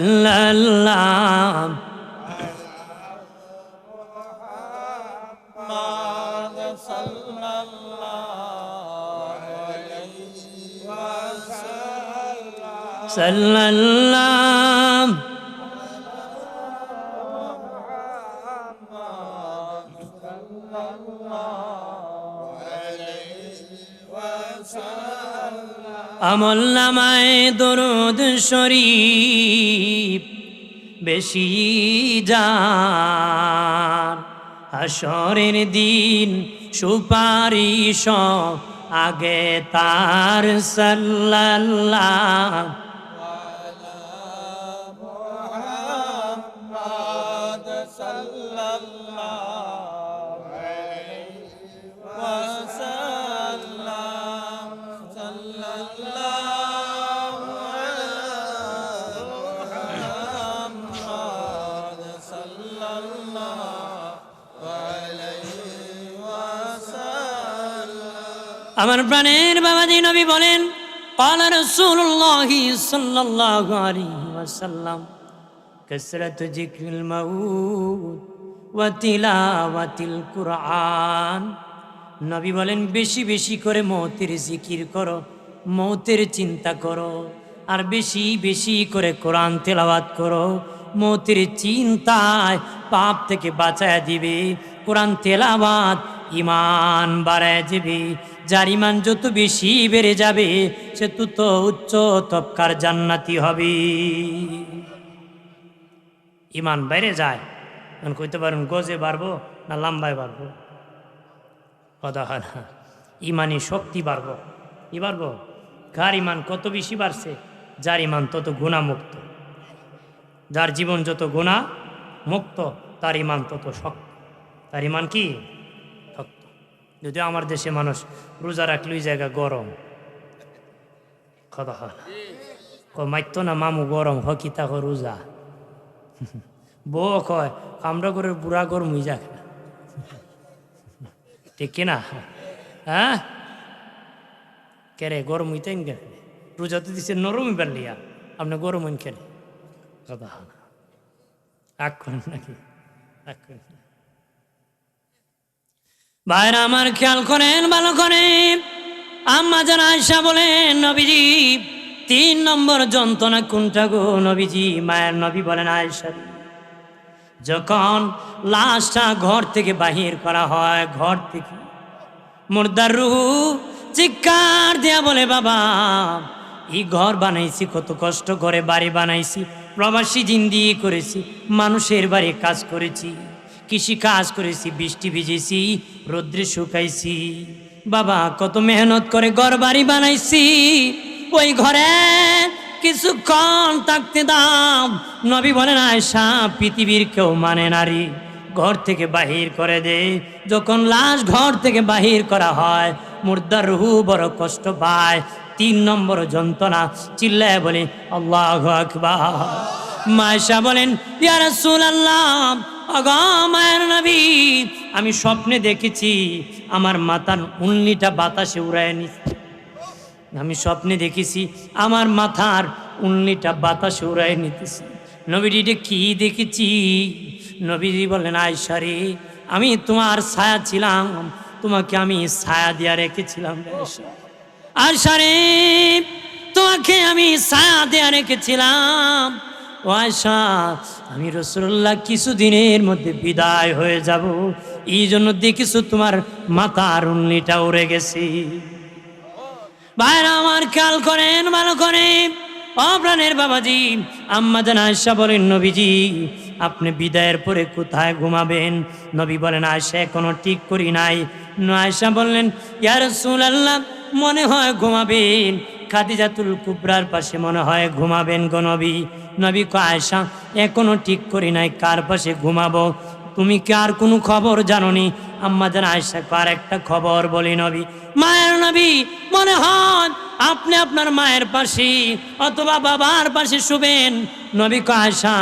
সাল্লাল্লাহু সাল্লাল্লাহু আমলনামায়ে দরুদ শরীফ বেশি যার, হাসরের দিন সুপারিশ আগে তার। সাল্লাল্লাহু আমার প্রাণের বাবাজি নবী বলেন ক্বালা রাসূলুল্লাহ সাল্লাল্লাহু আলাইহি ওয়াসাল্লাম কাসরাতু যিকরিল মাউত ওয়া তিলাওয়াতিল কুরআন। নবী বলেন বেশি বেশি করে মৌতের জিকির করো, মৌতের চিন্তা করো, আর বেশি বেশি করে কোরআন তেলাওয়াত করো। মৌতের চিন্তায় পাপ থেকে বাঁচায় দিবে, কোরআন তেলাওয়াত ইমান বাড়ায় যাবে। যার ইমান যত বেশি বেড়ে যাবে সে তত উচ্চ তবকার জান্নাতি হবে। ইমান বেড়ে যায়, এখন কইতে পারেন গজে বাড়বো না লম্বায় বাড়বো? কথা হয় না। ইমানি শক্তি বাড়বো, কি বাড়বো? কার ইমান কত বেশি বাড়ছে? যার ইমান তত গুণামুক্ত। যার জীবন যত গুণা মুক্ত তার ইমান তত শক্ত। তার ইমান কি শক্ত। যদিও আমার দেশে মানুষ রোজা রাখলে ওই জায়গা গরম, কথা হয় না। মাইতো না মামু গরম হকি তা রোজা। বউ কয় আমরা করে বুড়া গরম হয়ে যাক, ঠিক কিনা? হ্যাঁ কেরে গরম হইতেন কে? রোজা তো দিচ্ছে নরমই পারলিয়া, আপনি গরম হইন কেন? কথা হয় না। রাগ করেন নাকি? রাগ করেন না। ভাইরা আমার খেয়াল করেন ভালো করে। আম্মা জান আয়েশা বলেন নবীজি 3 নম্বর যন্ত্রণা কোনটা গো নবীজি? মায়ের নবী বলেন আয়েশা, যখন লাশটা ঘর থেকে বাহির করা হয়, ঘর থেকে মুর্দার রূহ চিৎকার দেয়া বলে বাবা এই ঘর বানাইছি কত কষ্ট করে, বাড়ি বানাইছি, প্রবাসী জিন্দিগি করেছি, মানুষের বাড়ি কাজ করেছি, কৃষি কাজ করেছি, বৃষ্টি ভিজেছি, রৌদ্রে শুকাইছি, বাবা কত মেহনত করে ঘর বাড়ি বানাইছি। ওই ঘরে কিছুক্ষণ থাকতে দাম। নবী বলেন আয়েশা পৃথিবীর কেউ মানে নারী ঘর থেকে বাহির করে দে। যখন লাশ ঘর থেকে বাহির করা হয় মুর্দার রূহ বড় কষ্ট পায়। 3 নম্বর যন্ত্রণা। চিল্লায় বলে আল্লাহু আকবার। আয়েশা বলেন ইয়া রাসূলুল্লাহ, আগা মায়ের নবী আমি স্বপ্নে দেখেছি আমার মাথার উল্লিটা বাতাসে উড়ায় নিচ্ছে। আমি স্বপ্নে দেখেছি আমার মাথার উল্লিটা বাতাসে উড়ায় নিতেছি। নবীজি কি দেখেছি? নবীজি বললেন আয়েশা রে আমি তোমার ছায়া ছিলাম, তোমাকে আমি ছায়া দিয়া রেখেছিলাম। আয়েশা রে তোমাকে আমি ছায়া দিয়া রেখেছিলাম। ও আয়েশা আমি রাসূলুল্লাহ কিছুদিনের মধ্যে বিদায় হয়ে যাব, এই জন্য দেখিছো তোমার মাথার উল্লিটা উড়ে গেছে। ভাইরা আমার খেয়াল করেন ভালো করে। অপ্রাণের বাবাজি আম্মা জান আয়েশা বলেন নবীজি আপনি বিদায়ের পরে কোথায় ঘুমাবেন? নবী বলেন আয়েশা এখনো ঠিক করি নাই, আয়েশা বললেন, ইয়া রাসূলুল্লাহ, মনে হয় ঘুমাবেন। খাদিজাতুল কুবরার পাশে মনে হয় ঘুমাবেন গো নবী। নবী কয়, আয়েশা, এখনো ঠিক করি নাই কার পাশে ঘুমাবো, তুমি কি আর কোনো খবর জানোনি? আম্মা জান আয়েশা কয়, আর একটা খবর বলি নবী। মায়ের নবী, মনে হয় আপনি আপনার মায়ের পাশে অথবা বাবার পাশে শুবেন। নবী কয়, আয়েশা,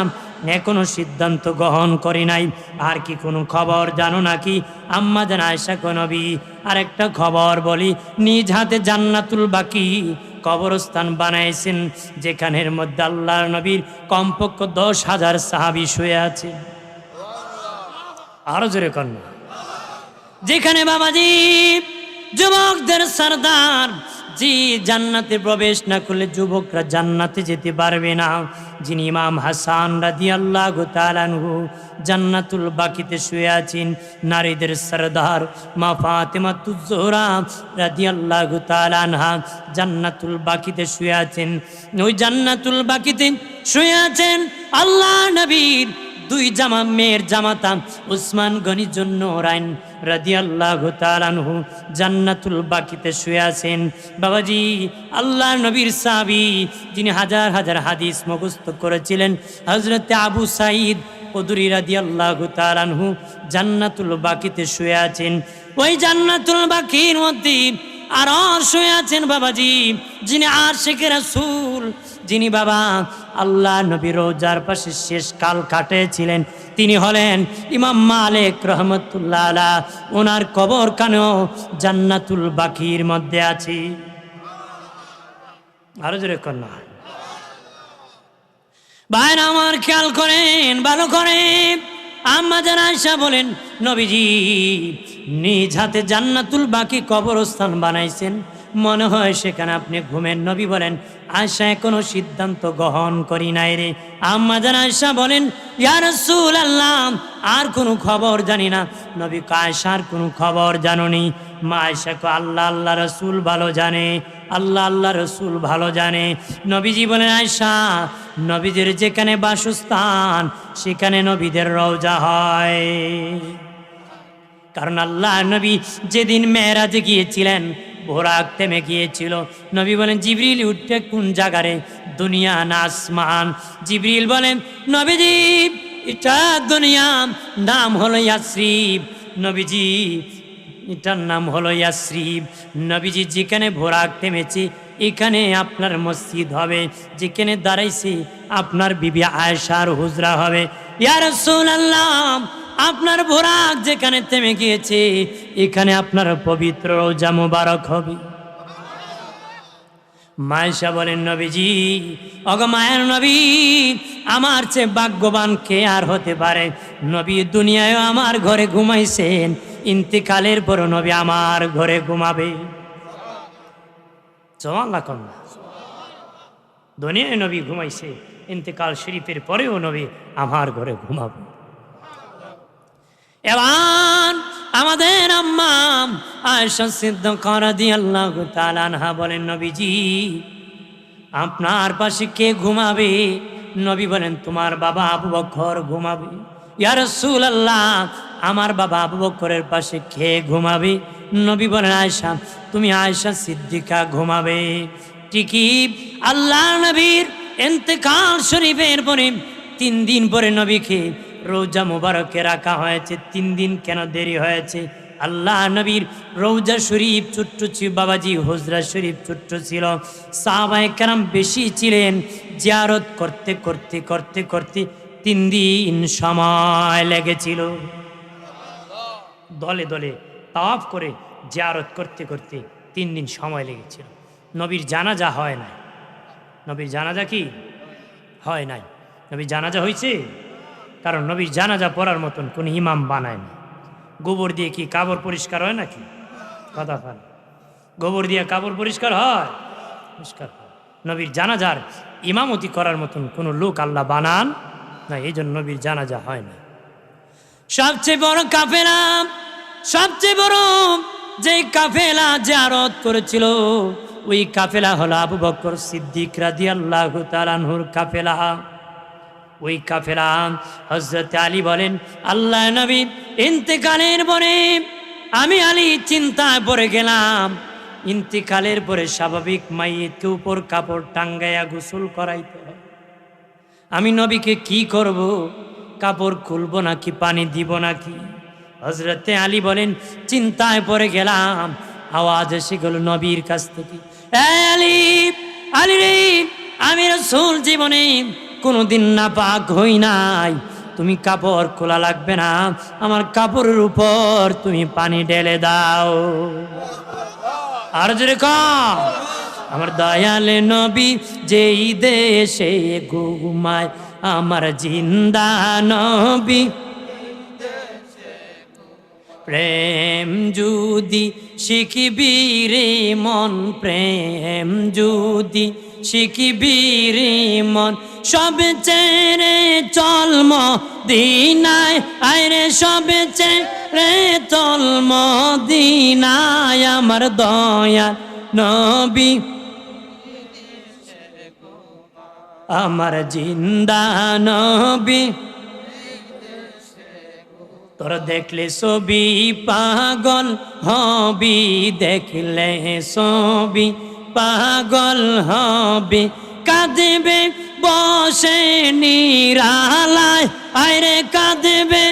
এখনো সিদ্ধান্ত গ্রহণ করি নাই, আর কি কোনো খবর জানো নাকি? আম্মা জান আয়েশা কয়, নবী, আর একটা খবর বলি, নিজ হাতে জান্নাতুল বাকি কবরস্থান বানাইছেন, যেখানের মধ্যে আল্লাহর নবীর কমপক্ষে 10,000 সাহাবী শুয়ে আছে। আরো জোরে কন্যা, যেখানে বাবাজি যুবকদের সরদার, জি, জান্নাতে প্রবেশ না করলে যুবকরা জান্নাতে যেতে পারবে না। যিনি ইমাম হাসান রাদিয়াল্লাহু তাআলা আনহু জান্নাতুল বাকিতে শুয়ে আছেন, নারীদের সরদার মা ফাতেমাতুজ জোহরা রাদিয়াল্লাহু তাআলা আনহা জান্নাতুল বাকিতে শুয়ে আছেন। ওই জান্নাতুল বাকিতে শুয়ে আছেন আল্লাহ নবীর দুই মেয়ের জামাতা উসমান গনি জুন্নুরাইন রাদিয়াল্লাহু তাআলা আনহু জান্নাতুল বাকিতে শুয়ে আছেন। বাবাজি, আল্লাহ নবীর সাহাবী, যিনি হাজার হাজার হাদিস মুখস্থ করেছিলেন, হযরত আবু সাঈদ খুদরি রাদিয়াল্লাহু তাআলা আনহু জান্নাতুল বাকিতে শুয়ে আছেন। ওই জান্নাতুল বাকির মধ্যে আরো শুয়ে আছেন বাবাজি, যিনি আশিকে রাসূল, যিনি বাবা আল্লাহ নবীর রোজার পাশে শেষ কাল কাটিয়েছিলেন, তিনি হলেন ইমাম মালিক রহমতুল্লাহ আলাইহি। ওনার কবর কানেও জান্নাতুল বাকির মধ্যে আছে। আরো জোরে কন্যা, ভাইরা আমার খেয়াল করেন, ভালো করে। আম্মা জান আয়েশা বলেন, নবীজি নিজ হাতে জান্নাতুল বাকি কবরস্থান বানাইছেন, মনে হয় সেখানে আপনি ঘুমেন। নবী বলেন, আয়েশা, এখনো সিদ্ধান্ত গ্রহণ করি নাই রে। আম্মা জান আয়েশা বলেন, ইয়া রাসূলুল্লাহ, আর কোনো খবর জানি না। নবী কয়, আয়েশা, আর কোনো খবর জানোনি? মা আয়েশা কয়, আল্লাহ আল্লাহ রসুল ভালো জানে, আল্লাহ আল্লাহ রসুল ভালো জানে। নবীজি বলেন, আয়েশা, নবীদের যেখানে বাসস্থান সেখানে নবীদের রওজা হয়। কারণ আল্লাহ নবী যেদিন মেরাজে গিয়েছিলেন, বোরাক থেমে গিয়েছিল। নবী বলেন, জিবরিল উঠতে কোন জায়গারে? দুনিয়া না আসমান? জিবরিল বলেন, নবীজি এটা দুনিয়া, নাম হলো ইয়াসরিব। নবীজি এটার নাম হলো ইয়াসরিব। নবীজি যেখানে বোরাক থেমেছে এখানে আপনার মসজিদ হবে, যেখানে দাঁড়াইছে আপনার বিবি আয়েশার হুজরা হবে। ইয়া রাসূলুল্লাহ, আপনার বোরাক যেখানে থেমে গিয়েছে এখানে আপনার পবিত্র রওজা মুবারক হবে। মায়েশা বলেন, নবীজি, ওগো মায়ের নবী, আমার চেয়ে ভাগ্যবান কে আর হতে পারে? নবী দুনিয়ায় আমার ঘরে ঘুমাইছেন, ইন্তিকালের পর নবী আমার ঘরে ঘুমাবে। সুবহানাল্লাহ কন্যা, দুনিয়ায় নবী ঘুমাইছে, ইন্তিকাল শরীফের পরেও নবী আমার ঘরে ঘুমাবে। এবার আমাদের আম্মা আয়েশা সিদ্দিকা রাদিয়াল্লাহু তাআলা আনহা বলেন, নবীজি আপনার পাশে কে ঘুমাবে? নবী বলেন, তোমার বাবা আবু বকর ঘুমাবে। ইয়া রাসূলুল্লাহ, আমার বাবা আবু বকরের পাশে কে ঘুমাবে? নবী বলেন, আয়েশা, তুমি আয়েশা সিদ্দিকা ঘুমাবে। ঠিকই আল্লাহ নবীর ইন্তেকাল শরীফের পরে 3 দিন পরে নবীকে রওজা মুবারকে রাখা হয়েছে। 3 দিন কেন দেরি হয়েছে? আল্লাহ নবীর রওজা শরীফ ছোট্ট ছিল বাবাজি, হুজরা শরীফ ছোট্ট ছিল, সাহাবায়ে কেরাম বেশি ছিলেন। জিয়ারত করতে করতে করতে করতে 3 দিন সময় লেগেছিল। দলে দলে তাওয়াফ করে জিয়ারত করতে করতে 3 দিন সময় লেগেছিল। নবীর জানাজা হয় নাই। নবীর জানাজা কি হয় নাই? নবীর জানাজা হয়েছে, কারণ নবীর জানাজা পড়ার মতন কোন ইমাম বানায় না। গোবর দিয়ে কি কাবর পরিষ্কার হয় নাকি? কথা বল, গোবর দিয়ে কাবর পরিষ্কার হয়? পরিষ্কার হয়। নবীর জানাজার ইমামতি করার মতন কোনো লোক আল্লাহ বানান না, এই জন্য নবীর জানাজা হয় না। সবচেয়ে বড় কাফেলা, সবচেয়ে বড় যে কাফেলা জিয়ারত করেছিল, ওই কাফেলা হলো আবু বকর সিদ্দিক রাদিয়াল্লাহু তাআলা আনহুর কাফেলা। ওই কাফেলা হযরত আলী বলেন, আল্লাহ নবী ইন্তেকালের পরে আমি আলী চিন্তায় পড়ে গেলাম, ইন্তিকালের পরে স্বাভাবিক মাইয়িতকে উপর কাপড় টাঙ্গাইয়া গোসল করাইতে হয়। আমি নবীকে কি করব? কাপড় খুলবো নাকি পানি দিব নাকি? হযরতে আলী বলেন, চিন্তায় পড়ে গেলাম। আওয়াজ এসে গেল নবীর কাছ থেকে, এই আলী, আলী রে, আমি রাসূল জীবনে কোনোদিন নাপাক হই নাই, তুমি কাপড় খোলা লাগবে না, আমার কাপড়ের উপর তুমি পানি ঢেলে দাও। আর জোরে কও, আমার দয়ালে নবী যেই দেশে ঘুমায়, আমার জিন্দা নবী প্রেম যদি শিখবি রে মন, প্রেম যদি শিখবি রে মন, সব ছেড়ে চল মদিনায়, আইরে সব ছেড়ে চল মদিনায়, আমার দয়াল নবী আমার জিন্দা নবী। তোর দেখলে ছবি পাগল হবি, দেখলে ছবি পাগল হবি, কাঁদবে বসে নিরালায়, আইরে কাঁদবে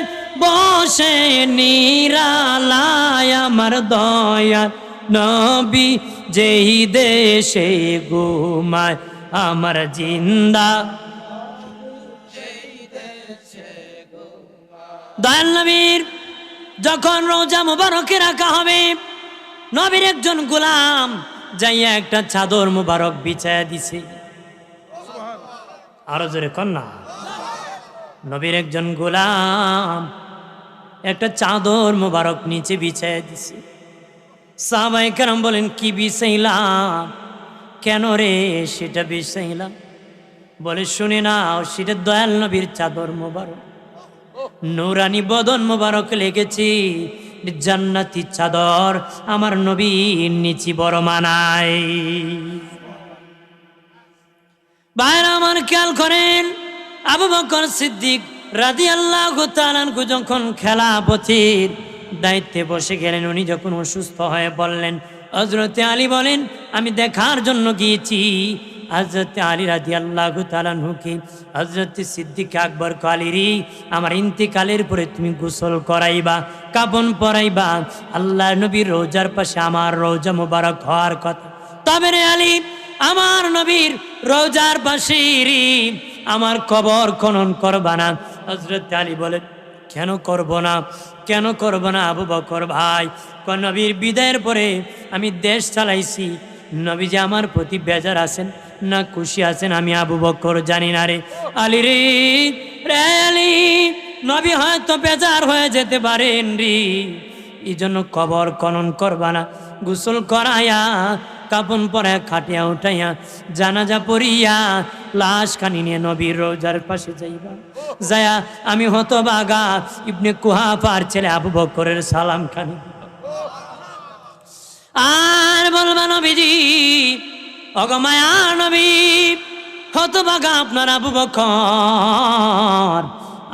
বসে নিরালায়, আমার দয়াল নবী যেই দেশে ঘুমায়, আমার জিন্দা। দয়াল নবীর যখন রওজা মুবারকে রাখা হবে, নবীর একজন গোলাম যাইয়া একটা চাদর মুবারক বিছায়া দিছে। আরো জোরে কন্যা, নবীর একজন গোলাম একটা চাদর মুবারক নিচে বিছায়া দিছে। সাহাবায়ে কেরাম বলেন, কি বিছাইলাম? কেন রে সেটা বিছাইলাম? বলে, শুনে নাও, সেটা দয়াল নবীর চাদর মুবারক, নূরানি বদন মুবারক লেগেছি, জান্নাতি চাদর, আমার নবীর নিচে বড় মানায়। ভাইরা আমার খেয়াল করেন, আবু বকর সিদ্দিক রাদিয়াল্লাহু তাআলা আনহু যখন খেলাফতের দায়িত্বে বসে গেলেন, উনি যখন অসুস্থ হয়ে বললেন, হযরতে আলী বলেন, আমি দেখার জন্য গিয়েছি হযরতে আলী রাদিয়াল্লাহু তাআলা আনহুকে। হযরতে সিদ্দিক আকবর আলীরি, আমার ইন্তিকালের পরে তুমি গোসল করাইবা, কাফন পরাইবা, আল্লাহর নবীর রওজার পাশে আমার রওজা মুবারক হওয়ার কথা, তবে রে আলী, আমার নবীর রওজার পাশে আমার কবর খনন করবা না। হযরতে আলী বলেন, কেন করব না, কেন করব না আবু বকর ভাই? নবীর বিদায়ের পরে আমি দেশ চালাইছি, নবী যে আমার প্রতি বেজার আছেন না খুশি আছেন আমি আবু বকর জানি না রে। আলী রে, রে আলী, নবী হয়তো বেজার হয়ে যেতে পারেন রে, এই জন্য কবর খনন করবা না, গোসল করাইয়া কাফন পরায়া খাটিয়া উঠাইয়া জানাজা পড়িয়া লাশ খানি নিয়ে নবীর রওজার পাশে যাইবা, যায়া আমি হতভাগা ইবনে কুহাফার ছেলে আবু বকরের সালাম খানি আর বলবা, নবীজি অগমায়া নবী, হতভাগা আপনার আবু বকর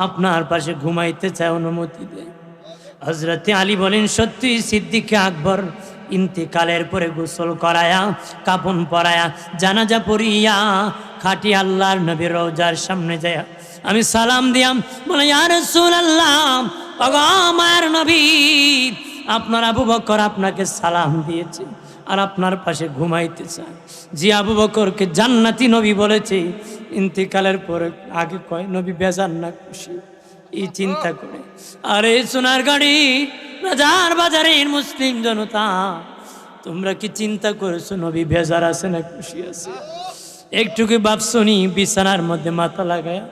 আপনার পাশে ঘুমাইতে চায়, অনুমতি দেয়। হযরতে আলী বলেন, সত্যি সিদ্দিক আকবর ইন্তিকালের পরে গোসল করায়া কাফন পরায়া জানাজা পড়িয়া খাটি আল্লাহর নবীর রওজার সামনে যায় আমি সালাম দিয়াম, বলে, ইয়া রাসূলুল্লাহ, ওগো মায়ের নবী, আপনার আবু বকর আপনাকে সালাম দিয়েছে আর আপনার পাশে ঘুমাইতে চায়। জি, আবু বকরকে জান্নাতি নবী বলেছে, ইন্তিকালের পরে আগে কয় নবী বেজার না খুশি, এই চিন্তা করে। আরে সোনার গাড়ি, বাজার বাজারের মুসলিম জনতা, তোমরা কি চিন্তা করেছো নবী বেজার আছে না খুশি আছে? একটু কি ভাবছো নি বিছানার মধ্যে মাথা লাগায়া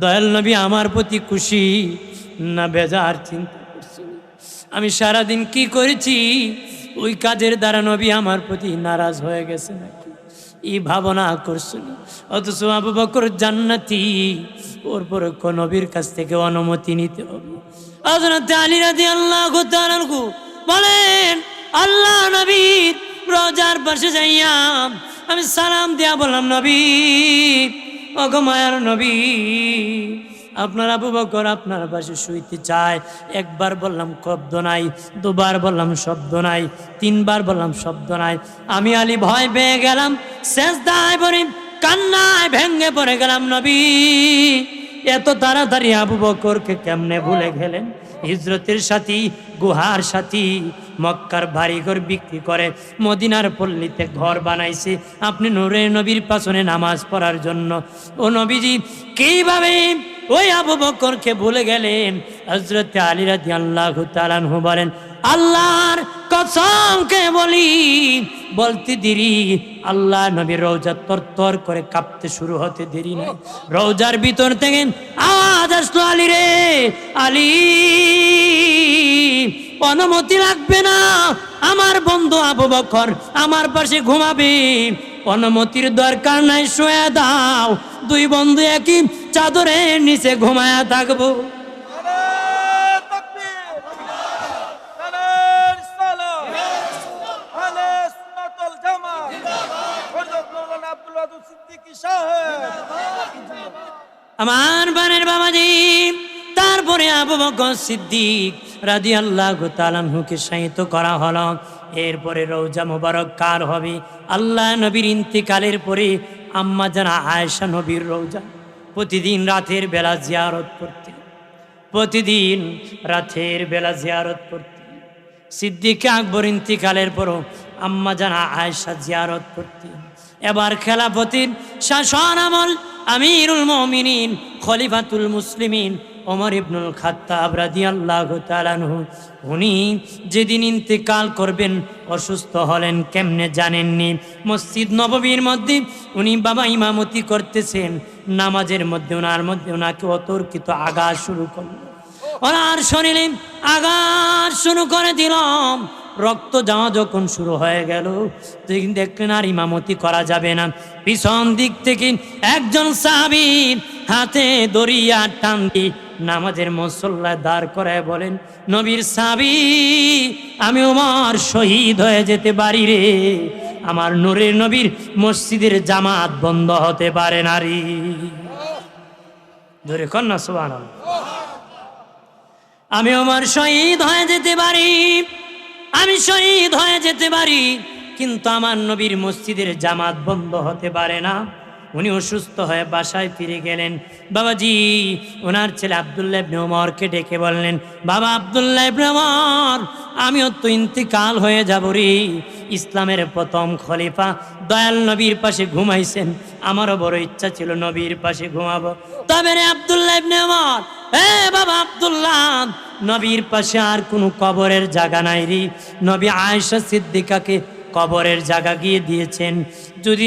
দয়াল নবী আমার প্রতি খুশি না বেজার চিন্তা করছো? আমি সারাদিন কি করেছি, ওই কাজের দ্বারা নবী আমার প্রতি নারাজ হয়ে গেছে নাকি, এই ভাবনা করছো? অথচ আবু বকর জান্নাতি, ওর পরে নবীর কাছ থেকে অনুমতি নিতে হবে। হযরত আলী রাদিয়াল্লাহু তাআলা আনহু বলেন, আল্লাহ নবীর রওজার পাশে যাইয়া আমি সালাম দিয়া বললাম, নবী, ওগো মায়ার নবী, আপনার আবু বকর আপনার পাশে শুইতে চায়। একবার বললাম শব্দ নাই, দুবার বললাম শব্দ নাই, তিনবার বললাম শব্দ নাই। আমি আলী ভয় পেয়ে গেলাম, সেজদায় পড়ে কান্নায় ভেঙে পড়ে গেলাম। নবী এত তাড়াতাড়ি আবু বকরকে কেমনে ভুলে গেলেন? হিজরতের সাথী, গুহার সাথী, মক্কার বাড়িঘর বিক্রি করে মদিনার পল্লীতে ঘর বানাইছে আপনি নূরের নবীর পাশনে নামাজ পড়ার জন্য। ও নবীজি কিভাবে ওই আবু বকরকে ভুলে গেলেন? হযরত আলী রাদিয়াল্লাহু তাআলা আনহু বলেন, আল্লাহর কসমকে বলি, বলতে দেরি আল্লাহ নবীর রওজা তরতর করে কাঁপতে শুরু হতে দেরি নাই। রওজার ভিতর থেকে আওয়াজ আসলো, আলী রে আলী, অনুমতি লাগবে না, আমার বন্ধু আবু বকর আমার পাশে ঘুমাবে, অনুমতির দরকার নাই, শুয়ে দাও, দুই বন্ধু একই চাদরের নিচে ঘুমায়া থাকবো। আমার বানের বাবাজি, তারপরে আবু বকর সিদ্দিক রাদিয়াল্লাহু তাআলা আনহুকে শায়িত করা হলো। এরপরে রওজা মোবারক কার হবে? আল্লাহ নবীর ইন্তিকালের পরে আম্মা জানা আয়েশা নবীর রওজা প্রতিদিন রাতের বেলা জিয়ারত করতেন, প্রতিদিন রাতের বেলা জিয়ারত করতেন। সিদ্দিক আকবর ইন্তিকালের পরও আম্মা জানা আয়েশা জিয়ারত করতেন। এবার খেলাফতির শাসন আমল আমিরুল মুমিনিন খলিফাতুল মুসলিমিন ওমর ইবনুল খাত্তাব রাদিয়াল্লাহু তাআলা আনহু, উনি যেদিন ইন্তেকাল করবেন অসুস্থ হলেন কেমনে জানেননি? মসজিদ নববীর মধ্যে উনি বাবা ইমামতি করতেছেন, নামাজের মধ্যে ওনাকে অতর্কিত আঘাত শুরু করলো। ওনার শরীরে আঘাত শুরু করে দিলাম। রক্ত যাওয়া যখন শুরু হয়ে গেল তখন দেখলেন আর ইমামতি করা যাবে না। পিছন দিক থেকে একজন সাহাবীর হাতে দড়িয়া টান দিয়ে নামাজের মুসল্লায় দাঁড় করায় বলেন, নবীর সাহাবী, আমি ওমর শহীদ হয়ে যেতে পারি রে, আমার নূরের নবীর মসজিদের জামাত বন্ধ হতে পারে না রে। জোরে কন্যা সুবহানাল্লাহ। আমি ওমর শহীদ হয়ে যেতে পারি, আমি শহীদ হয়ে যেতে পারি, কিন্তু আমার নবীর মসজিদের জামাত বন্ধ হতে পারে না। উনি অসুস্থ হয়ে বাসায় ফিরে গেলেন। বাবাজি ওনার ছেলে আব্দুল্লাহ ইবনে ওমরকে ডেকে বললেন, বাবা আব্দুল্লাহ ইবনে ওমর, আমিও তো ইন্তিকাল হয়ে যাব রে। ইসলামের প্রথম খলিফা দয়াল নবীর পাশে ঘুমাইছেন, আমারও বড় ইচ্ছা ছিল নবীর পাশে ঘুমাবো। তবে রে আব্দুল্লাহ ইবনে ওমর, বাবা আব্দুল্লাহ, নবীর পাশে আর কোনো কবরের জায়গা নাই রে। নবী আয়েশা সিদ্দিকাকে কবরের জায়গা গিয়ে দিয়েছেন। যদি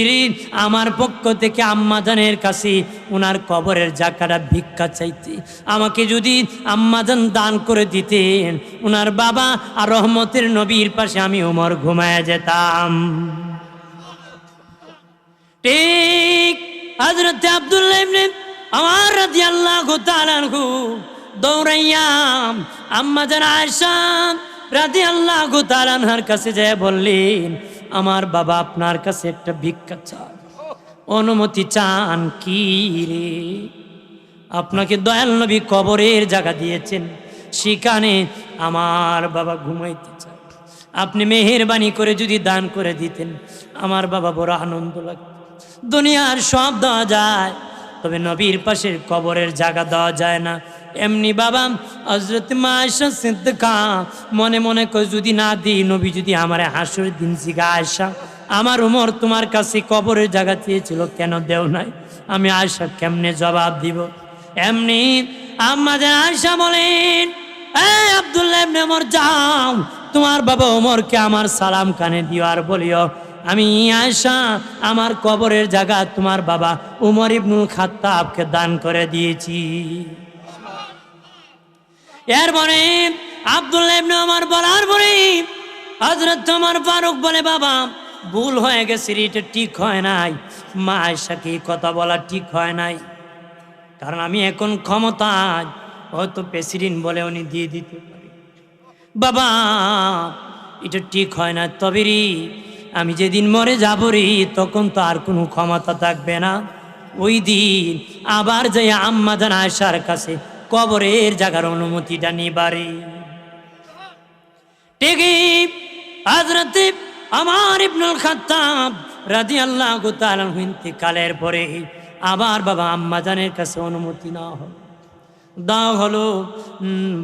আমার পক্ষ থেকে আম্মাজানের কাছে ওনার কবরের জায়গাটা ভিক্ষা চাইতে, আমাকে যদি আম্মাজান দান করে দিতেন, ওনার বাবা আর রহমতের নবীর পাশে আমি ওমর ঘুমায় যেতাম। ঠিক হযরত আব্দুল্লাহ ইবনে ওমর রাদিয়াল্লাহু তাআলা আনহু দৌড়াইয়া আম্মাজান আয়েশা রাদিয়াল্লাহু তাআলা আনহার কাছে যায় বললেন, আমার বাবা আপনার কাছে একটা ভিক্ষা চান, অনুমতি চান। কি রে? আপনাকে দয়াল নবী কবরের জায়গা দিয়েছেন, সেখানে আমার বাবা ঘুমাইতে চায়, আপনি মেহেরবানি করে যদি দান করে দিতেন আমার বাবা বড় আনন্দ লাগত। দুনিয়ার সব দেওয়া যায়, তবে নবীর পাশের কবরের জায়গা দেওয়া যায় না। এমনি বাবা হযরত মা আয়েশা সিদ্দিকা মনে মনে কই, যদি না দিই, নবী যদি আমার হাসরের দিন জিগা, আয়েশা আমার ওমর তোমার কাছে কবরের জায়গা চেয়েছিল, কেন দেও নাই? আমি আয়েশা কেমনে জবাব দিব? এমনি আম্মাজান আয়েশা বলেন, আব্দুল্লাহ ইবনে ওমর, যাও তোমার বাবা ওমরকে আমার সালাম কানে দিও আর বলিও, আমি আয়েশা আমার কবরের জায়গা তোমার বাবা উমর ইবনুল খাত্তাবকে দান করে দিয়েছি। এরপরে আব্দুল্লাহ ইবনে ওমর বলার পরে হযরত ওমর ফারুক বলে, বাবা ভুল হয়ে গেছে, এটা ঠিক হয় নাই, মা আয়েশাকে কথা বলা ঠিক হয় নাই, কারণ আমি এখন ক্ষমতায়, হয়তো প্রেসিডেন্ট বলে উনি দিয়ে দিতে পারি। বাবা এটা ঠিক হয় না, তবে রে আমি যেদিন মরে যাব রে, তখন তো আর কোনো ক্ষমতা থাকবে না, ওই দিন আবার যাই আম্মা জান আয়েশার কাছে কবরের জায়গার অনুমতিটা নিবারে। ঠিকই হযরতে ওমর ইবনুল খাত্তাব রাদিয়াল্লাহু তাআলা ইন্তিকালের পরে আবার বাবা আম্মা জানের কাছে অনুমতি নেওয়া হলো, দেওয়া হলো।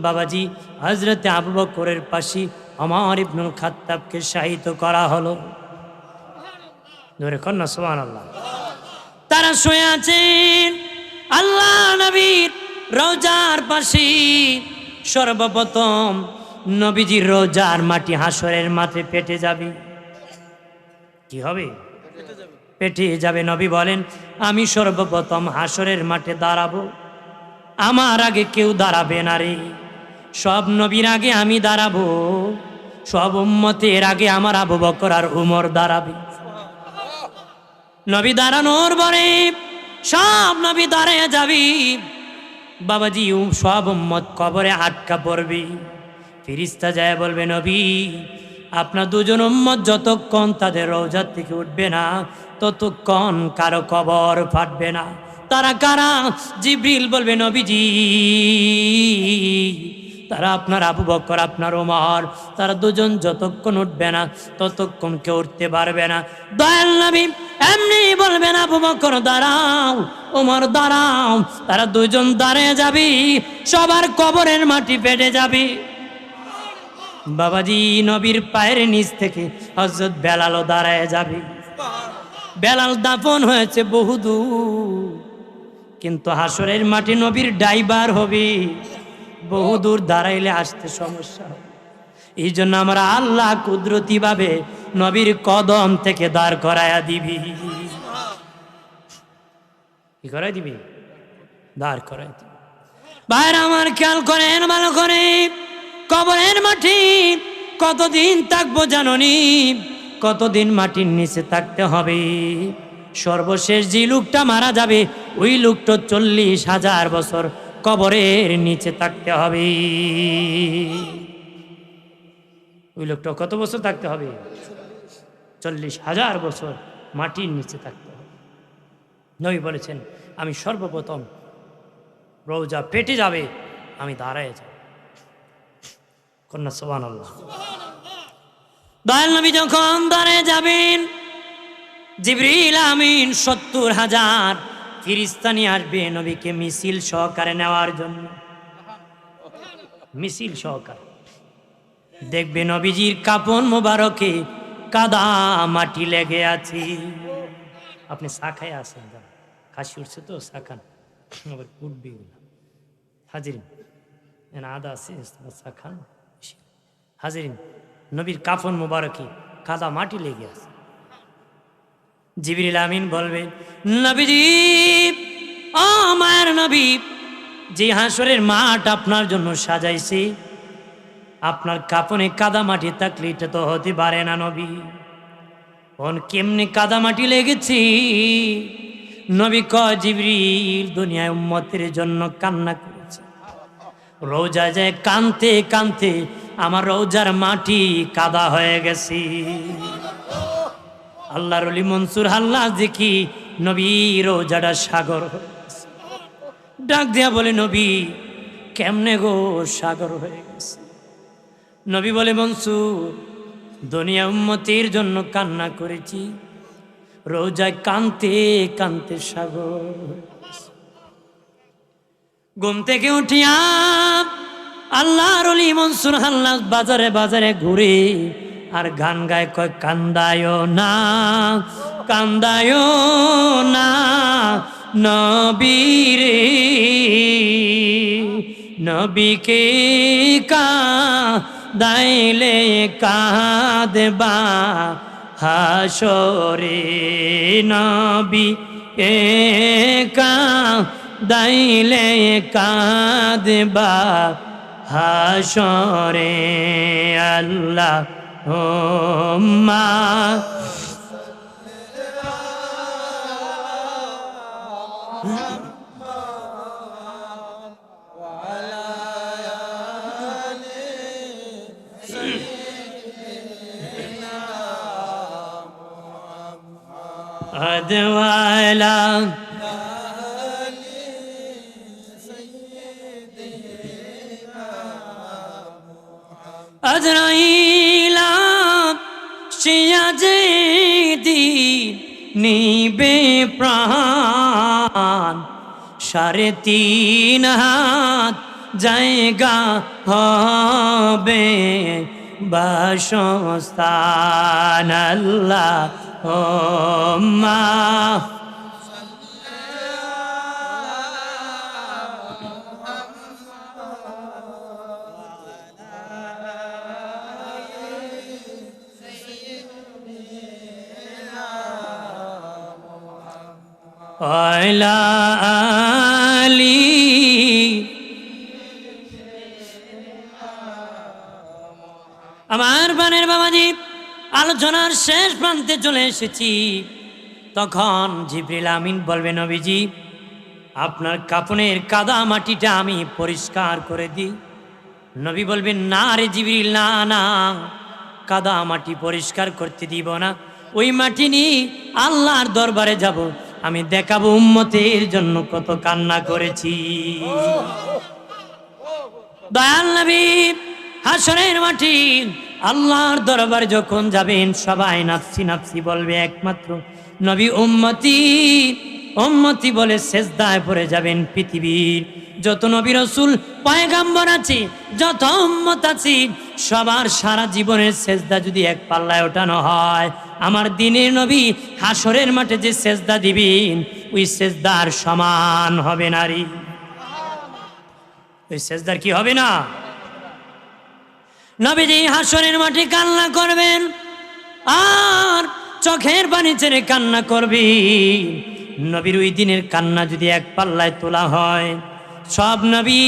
বাবাজি হযরতে আবু বকরের পাশে ওমর ইবনুল খাত্তাবকে শায়িত করা হলো। ধরে কন্যা সুবহানাল্লাহ। তারা শুয়ে আছেন আল্লাহ নবীর রওজার পাশে। সর্বপ্রথম নবীজির রওজার মাটি হাসরের মাঠে পেটে যাবে। কি হবে? পেটে যাবে। নবী বলেন, আমি সর্বপ্রথম হাসরের মাঠে দাঁড়াবো, আমার আগে কেউ দাঁড়াবে না রে। সব নবীর আগে আমি দাঁড়াবো, সব উম্মতের আগে আমার আবু বকর আর উমর দাঁড়াবে। নবী দাঁড়ানোর পরে সব নবী দাঁড়িয়ে যাবি। বাবাজি সব উম্মত কবরে আটকা পড়বি। ফেরেশতা যায় বলবে, নবী আপনার দুজন উম্মত যতক্ষণ তাদের রওজা থেকে উঠবে না ততক্ষণ কারো কবর ফাটবে না। তারা কারা? জিবরিল বলবে, নবীজি তারা আপনার আবু বকর আপনার ওমর, তারা দুজন যতক্ষণ উঠবে না ততক্ষণ কেউ উঠতে পারবে না। দয়াল নবী এমনি বলবেন, আবু বকর দাঁড়াও, ওমর দাঁড়াও। তারা দুজন দাঁড়িয়ে যাবি, সবার কবরের মাটি পেটে যাবে। বাবাজি নবীর পায়ের নিচ থেকে হযরত বেলালও দাঁড়ায় যাবে। বেলাল দাফন হয়েছে বহুদূর, কিন্তু হাসরের মাটি নবীর ড্রাইভার হবে। বহুদূর দাঁড়াইলে আসতে সমস্যা হবে। এই জন্য আমরা আল্লাহ কুদরতি ভাবে নবীর কদম থেকে দাঁড় করায়া দিবি। কি করাই দিবি? দাঁড় করাই দিবি। ভাইরা আমার খেয়াল করেন ভালো করে, কবরের মাটি কতদিন থাকবো জাননি? কতদিন মাটির নিচে থাকতে হবে? সর্বশেষ যে লোকটা মারা যাবে ওই লোকটা 40,000 বছর কবরের নিচে থাকতে হবে। ওই লোকটা কত বছর থাকতে হবে? 40,000 বছর মাটির নিচে থাকতে হবে। নবী বলেছেন, আমি সর্বপ্রথম রওজা পেটে যাবে, আমি দাঁড়ায় যাব। কন্যা সুবহানাল্লাহ। দয়াল নবী যখন দাঁড়ায় যাবেন, জিবরিল আমিন 70,000 ফেরেশতা নিয়ে আসবে নবীকে মিছিল সহকারে নেওয়ার জন্য। মিছিল সহকারে দেখবে নবীজির কাপন মোবারকে কাদা মাটি লেগে আছে। আপনি চা খাই আসেন, কাশি উঠছে তো চা খান, আবার উঠবি হাজিরিন আদা আছে চা খান। হাজিরিন নবীর কাফন মোবারকে কাদা মাটি লেগে আছে। জিবরিল আমিন বলবে, নবীজি ও মায়ের নবী, যে হাসরের মাঠ আপনার জন্য সাজাইছে, আপনার কাফনে কাদা মাটি থাকলে এটা তো হতে পারে না নবী। কেমনে কাদা মাটি লেগেছে? নবী কয়, জিবরিল দুনিয়ায় উম্মতের জন্য কান্না করেছে, রোজা যায় কানতে কানতে আমার রোজার মাটি কাদা হয়ে গেছে। আল্লাহর ওলি মনসুর আল্লাহ দেখি নবী রোজাটা সাগর হয়ে গেছে। ডাক দিয়া বলে, নবী কেমনে গো সাগর হয়ে গেছে? নবী বলে, মনসুর দুনিয়া উম্মতের জন্য কান্না করেছি, রোজায় কানতে কানতে সাগর। ঘুম থেকে উঠিয়া আল্লাহর ওলি মনসুর আল্লাহ বাজারে বাজারে ঘুরে আর গান গায়, কয় কান্দায় না, কান্দায় না নবীরে, নবীকে কাঁদাইলে কাঁদবা হাসরে, নবী এ কাঁদাইলে কাঁদবা হাসরে। আল্লাহ হুম্মা أدوالا আজরাইলা সিয়া যেদিন নিবে প্রাণ, 3.5 হাত জায়গা হবে বাসস্থান। আল্লাহুম্মা আলা আলি। আমার বানের বাবাজি, আলোচনার শেষ প্রান্তে চলে এসেছি। তখন জিবরিল আমিন বলবে, নবীজি আপনার কাফনের কাদা মাটিটা আমি পরিষ্কার করে দিই। নবী বলবেন, না রে জিবরিল, না না, কাদা মাটি পরিষ্কার করতে দিব না। ওই মাটি নিয়ে আল্লাহর দরবারে যাব, আমি দেখাবো উম্মতের জন্য কত কান্না করেছি। দয়াল নবী হাসরের মাটি আল্লাহর দরবারে যখন যাবেন, সবাই নাফসি নাফসি বলবে, একমাত্র নবী উম্মতি উম্মতি বলে সেজদায় পড়ে যাবেন। পৃথিবীর যত নবী রাসূল পয়গাম্বর আছে, যত উম্মত আছে, সবার সারা জীবনের সেজদা যদি এক পাল্লায় ওঠানো হয়, আমার দিনের নবী হাসরের মাঠে যে সেজদা দিবেন, ওই সেজদার সমান হবে না রে। ওই সেজদার কি হবে না? নবীজি হাসরের মাঠে কান্না করবেন, আর চোখের পানি ছেড়ে কান্না করবে। নবীর ওই দিনের কান্না যদি এক পাল্লায় তোলা হয়, সব নবী,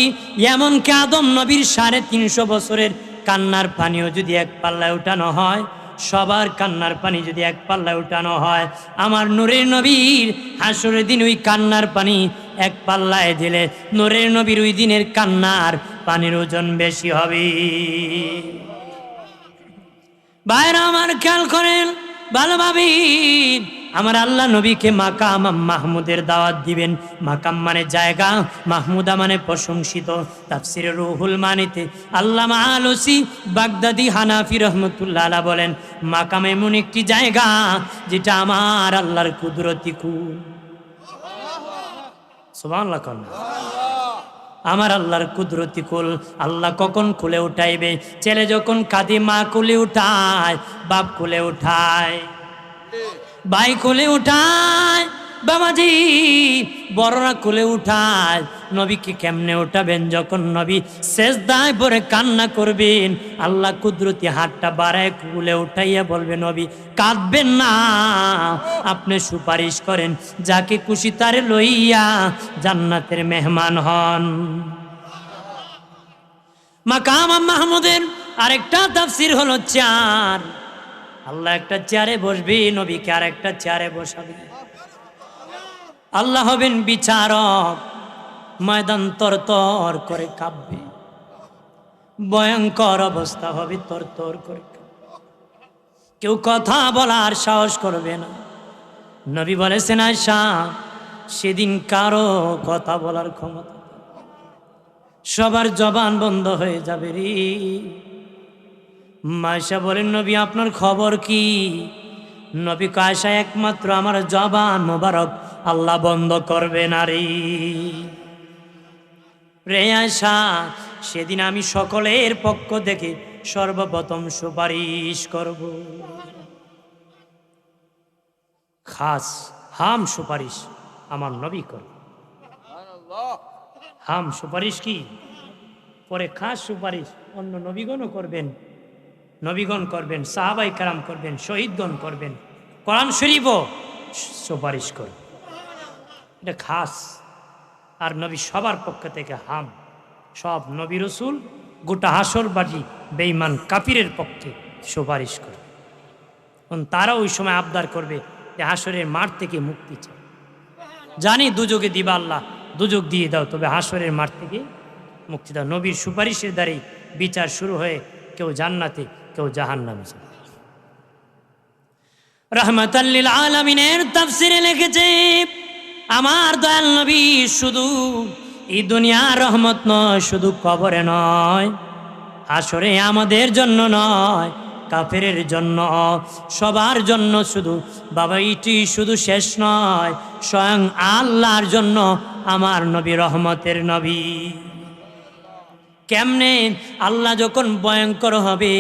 এমনকি আদম নবীর 350 বছরের কান্নার পানিও যদি এক পাল্লায় উঠানো হয়, সবার কান্নার পানি যদি এক পাল্লায় উঠানো হয়, আমার নূরের নবীর হাসরের দিন ওই কান্নার পানি এক পাল্লায় দিলে নূরের নবীর ওই দিনের কান্নার পানির ওজন বেশি হবে। ভাইরা আমার, খেয়াল করেন ভালোভাবে, আমার আল্লাহ নবীকে মাকাম মাহমুদের দাওয়াত দিবেন। মাকাম মানে জায়গা, মাহমুদা মানে প্রশংসিত। তাফসিরে রুহুল মানিতে আল্লামা আলুসি বাগদাদি হানাফি রহমতুল্লাহ আলাইহি বলেন, মাকাম এমন একটি জায়গা যেটা আমার আল্লাহর কুদরতি কুল। সুবহানাল্লাহ। আমার আল্লাহর কুদরতি কুল। আল্লাহ কখন কুলে উঠাইবে? ছেলে যখন কাঁদে মা কুলে উঠায়, বাপ কুলে উঠায়, ভাই কোলে উঠায়, বাবাজি বড়রা কোলে উঠায়। নবীকে কেমনে উঠাবেন? যখন নবী সেজদায় পড়ে কান্না করবেন, আল্লাহ কুদরতি হাতটা বাড়ায় কোলে উঠাইয়া বলবে, নবী কাঁদবেন না, আপনি সুপারিশ করেন, যাকে খুশি তারে লইয়া জান্নাতের মেহমান হন। মাকাম মাহমুদের আরেকটা তাফসীর হলো 4। আল্লাহ একটা চেয়ারে বসবে, নবীকে আর একটা চেয়ারে বসাবে। আল্লাহ হবেন বিচারক, ময়দান তরতর করে কাঁপবে, ভয়ঙ্কর অবস্থা হবে, তরতর করে। কেউ কথা বলার সাহস করবে না। নবী বলেছেন, আয়েশা, সেদিন কারো কথা বলার ক্ষমতা, সবার জবান বন্ধ হয়ে যাবে রে। আয়েশা বলেন, নবী আপনার খবর কি? নবী আয়েশা, একমাত্র আমার জবান মোবারক আল্লাহ বন্ধ করবে না রে আয়েশা, সেদিন আমি সকলের পক্ষ থেকে সর্বপ্রথম সুপারিশ করব। খাস হাম সুপারিশ আমার নবী করবে। হাম সুপারিশ কি? পরে খাস সুপারিশ অন্য নবীগণও করবেন, নবীগণ করবেন, সাহাবাই কারাম করবেন, শহীদগণ করবেন, কোরআন শরীফও সুপারিশ করবেন। এটা খাস। আর নবী সবার পক্ষ থেকে হাম, সব নবী রসুল গোটা হাসরবাজি বেঈমান কাফিরের পক্ষে সুপারিশ করবে। তারা ওই সময় আবদার করবে যে হাসরের মাঠ থেকে মুক্তি চাই। জানি দুযোগে দিবা আল্লাহ, দুযোগ দিয়ে দাও, তবে হাসরের মাঠ থেকে মুক্তি দাও। নবীর সুপারিশের দ্বারে বিচার শুরু হয়ে কেউ জান্নাতে, কেউ জাহান্নামে যাবে। রাহমাতাল লিল আলামিনের তাফসীরে লিখেছে, আমার দয়াল নবী শুধু এই দুনিয়ার রহমত নয়, শুধু কবরে নয়, হাসরে আমাদের জন্য নয়, কাফেরের জন্য, সবার জন্য। শুধু বাবা এটি শুধু শেষ নয়, স্বয়ং আল্লাহর জন্য আমার নবী রহমতের নবী। কেমনে? আল্লাহ যখন ভয়ঙ্কর হবে,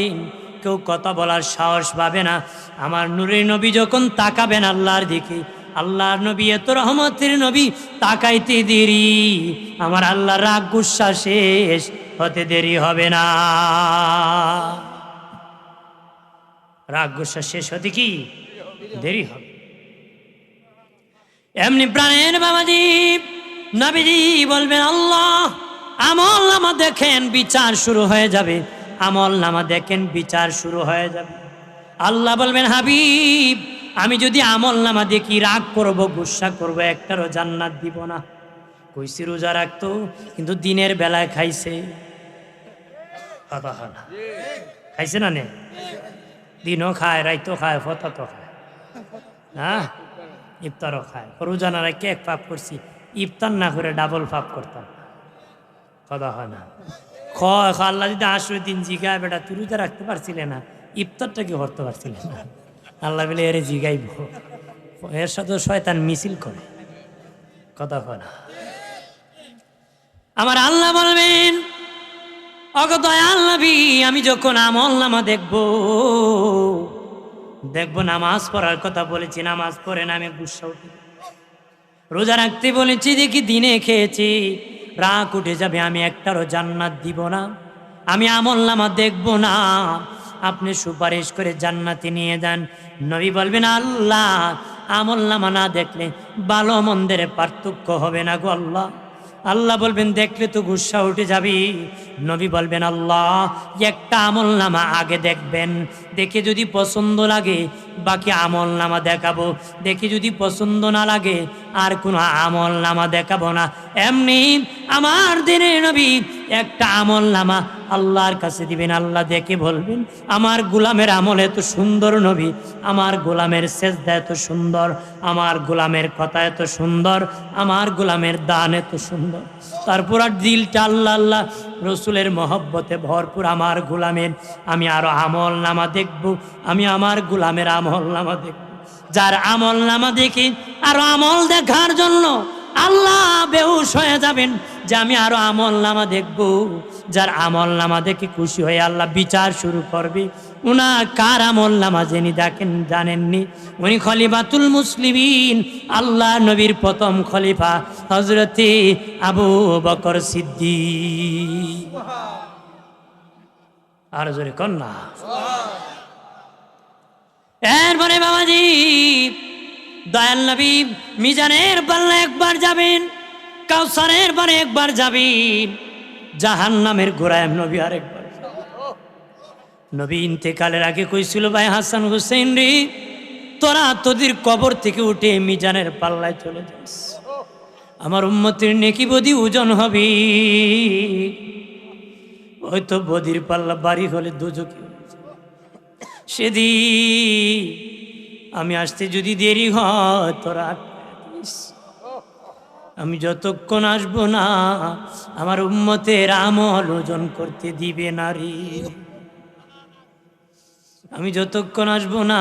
কেউ কথা বলার সাহস পাবে না। আমার নূরের নবী যখন তাকাবেন আল্লাহর দিকে, আল্লাহর নবী এত রহমতের নবী, তাকাইতে দেরি, আমার আল্লাহর রাগ গুসা শেষ হতে দেরি হবে না। রাগ গুসা শেষ হতে কি দেরি হবে? এমনি প্রাণের বাবাজি নবীজি বলবেন, আল্লাহ আমল নামা দেখেন, বিচার শুরু হয়ে যাবে। আমল নামা দেখেন, বিচার শুরু হয়ে যাবে। আল্লাহ বলবেন, হাবিব আমি যদি আমল নামা দেখি রাগ করব, গুসা করব, একটারও জান্নাত দিব না। কইছি রোজা রাখতো, কিন্তু দিনের বেলায় খাইছে, খাইছে না নে? দিনও খায়, রাইতো খায়, ফতাতো খায়, হ্যাঁ ইফতারও খায়। রোজা না রাখে এক পাপ করছি, ইফতার না করে ডাবল পাপ করতাম। কথা হয় না? আল্লাহ যদি 8 দিন জিগায়, বেটা তুই রোজা রাখতে পারছিলে না, ইফতারটা কি করতে পারছিলে না? আল্লাহ বলে এরে জিগাইব, এর সাথে শয়তান মিছিল করে। কথা হয় না? আমার আল্লাহ বলবেন, অগদয়াল নবী আমি যখন আমল নামা দেখবো নামাজ পড়ার কথা বলেছি, নামাজ পড়ে না, আমি গুসা উঠে। রোজা রাখতে বলেছি, দেখি দিনে খেয়েছি, রাগ উঠে যাবে, আমি একটারও জান্নাত দিব না, আমি আমল নামা দেখবো না, আপনি সুপারিশ করে জান্নাতে নিয়ে যান। নবী বলবেন, আল্লাহ আমল নামা না দেখলে ভালো মন্দের পার্থক্য হবে না গো আল্লাহ। আল্লাহ বলবেন, দেখলে তো গুসা উঠে যাবি। নবী বলবেন, আল্লাহ একটা আমল নামা আগে দেখবেন, দেখে যদি পছন্দ লাগে বাকি আমল নামা দেখাবো, দেখে যদি পছন্দ না লাগে আর কোনো আমল নামা দেখাবো না। এমনি আমার দিনের নবী একটা আমল নামা আল্লাহর কাছে দিবেন। আল্লাহ দেখে বলবেন, আমার গোলামের আমল এত সুন্দর নবী, আমার গোলামের সেজদা এত সুন্দর, আমার গোলামের কথা এত সুন্দর, আমার গোলামের দান এত সুন্দর। তারপর আর দিলটা আল্লাহ আল্লাহ রসুলের মহব্বতে ভরপুর আমার গোলামের। আমি আরো আমল নামা দেখব, আমি আমার গোলামের আমল নামা দেখব। যার আমল নামা দেখি আরো আমল দেখার জন্য আল্লাহ বেহুশ হয়ে যাবেন যে আমি আরো আমল নামা দেখব। যার আমল নামা দেখে খুশি হয়ে আল্লাহ বিচার শুরু করবে। উনার কার আমল নামা যিনি দেখেন জানেননি? উনি খলিফাতুল মুসলিমিন, আল্লাহ নবীর প্রথম খলিফা হযরতে আবু বকর সিদ্দিক। আর জোরে কন্যা। এরপরে বাবাজি দয়াল নবী মিজানের পাল্লা একবার যাবেন, কাউসারের পারে একবার যাবেন, জাহান্নামের ঘোড়ায় নবী আরেকবার। নবী ইন্তেকালের আগে কইছিল, ভাই হাসান হুসেন রে, তোরা তোদের কবর থেকে উঠে মিজানের পাল্লায় চলে যাস, আমার উম্মতের নেকি বদি ওজন হবে। হয়তো বদির পাল্লা বাড়ি হলে দুজকে, সেদিন আমি আসতে যদি দেরি হয় তোরা আমি যতক্ষণ আসবো না আমার উম্মতের আমল ওজন করতে দিবে না রে। আমি যতক্ষণ আসবো না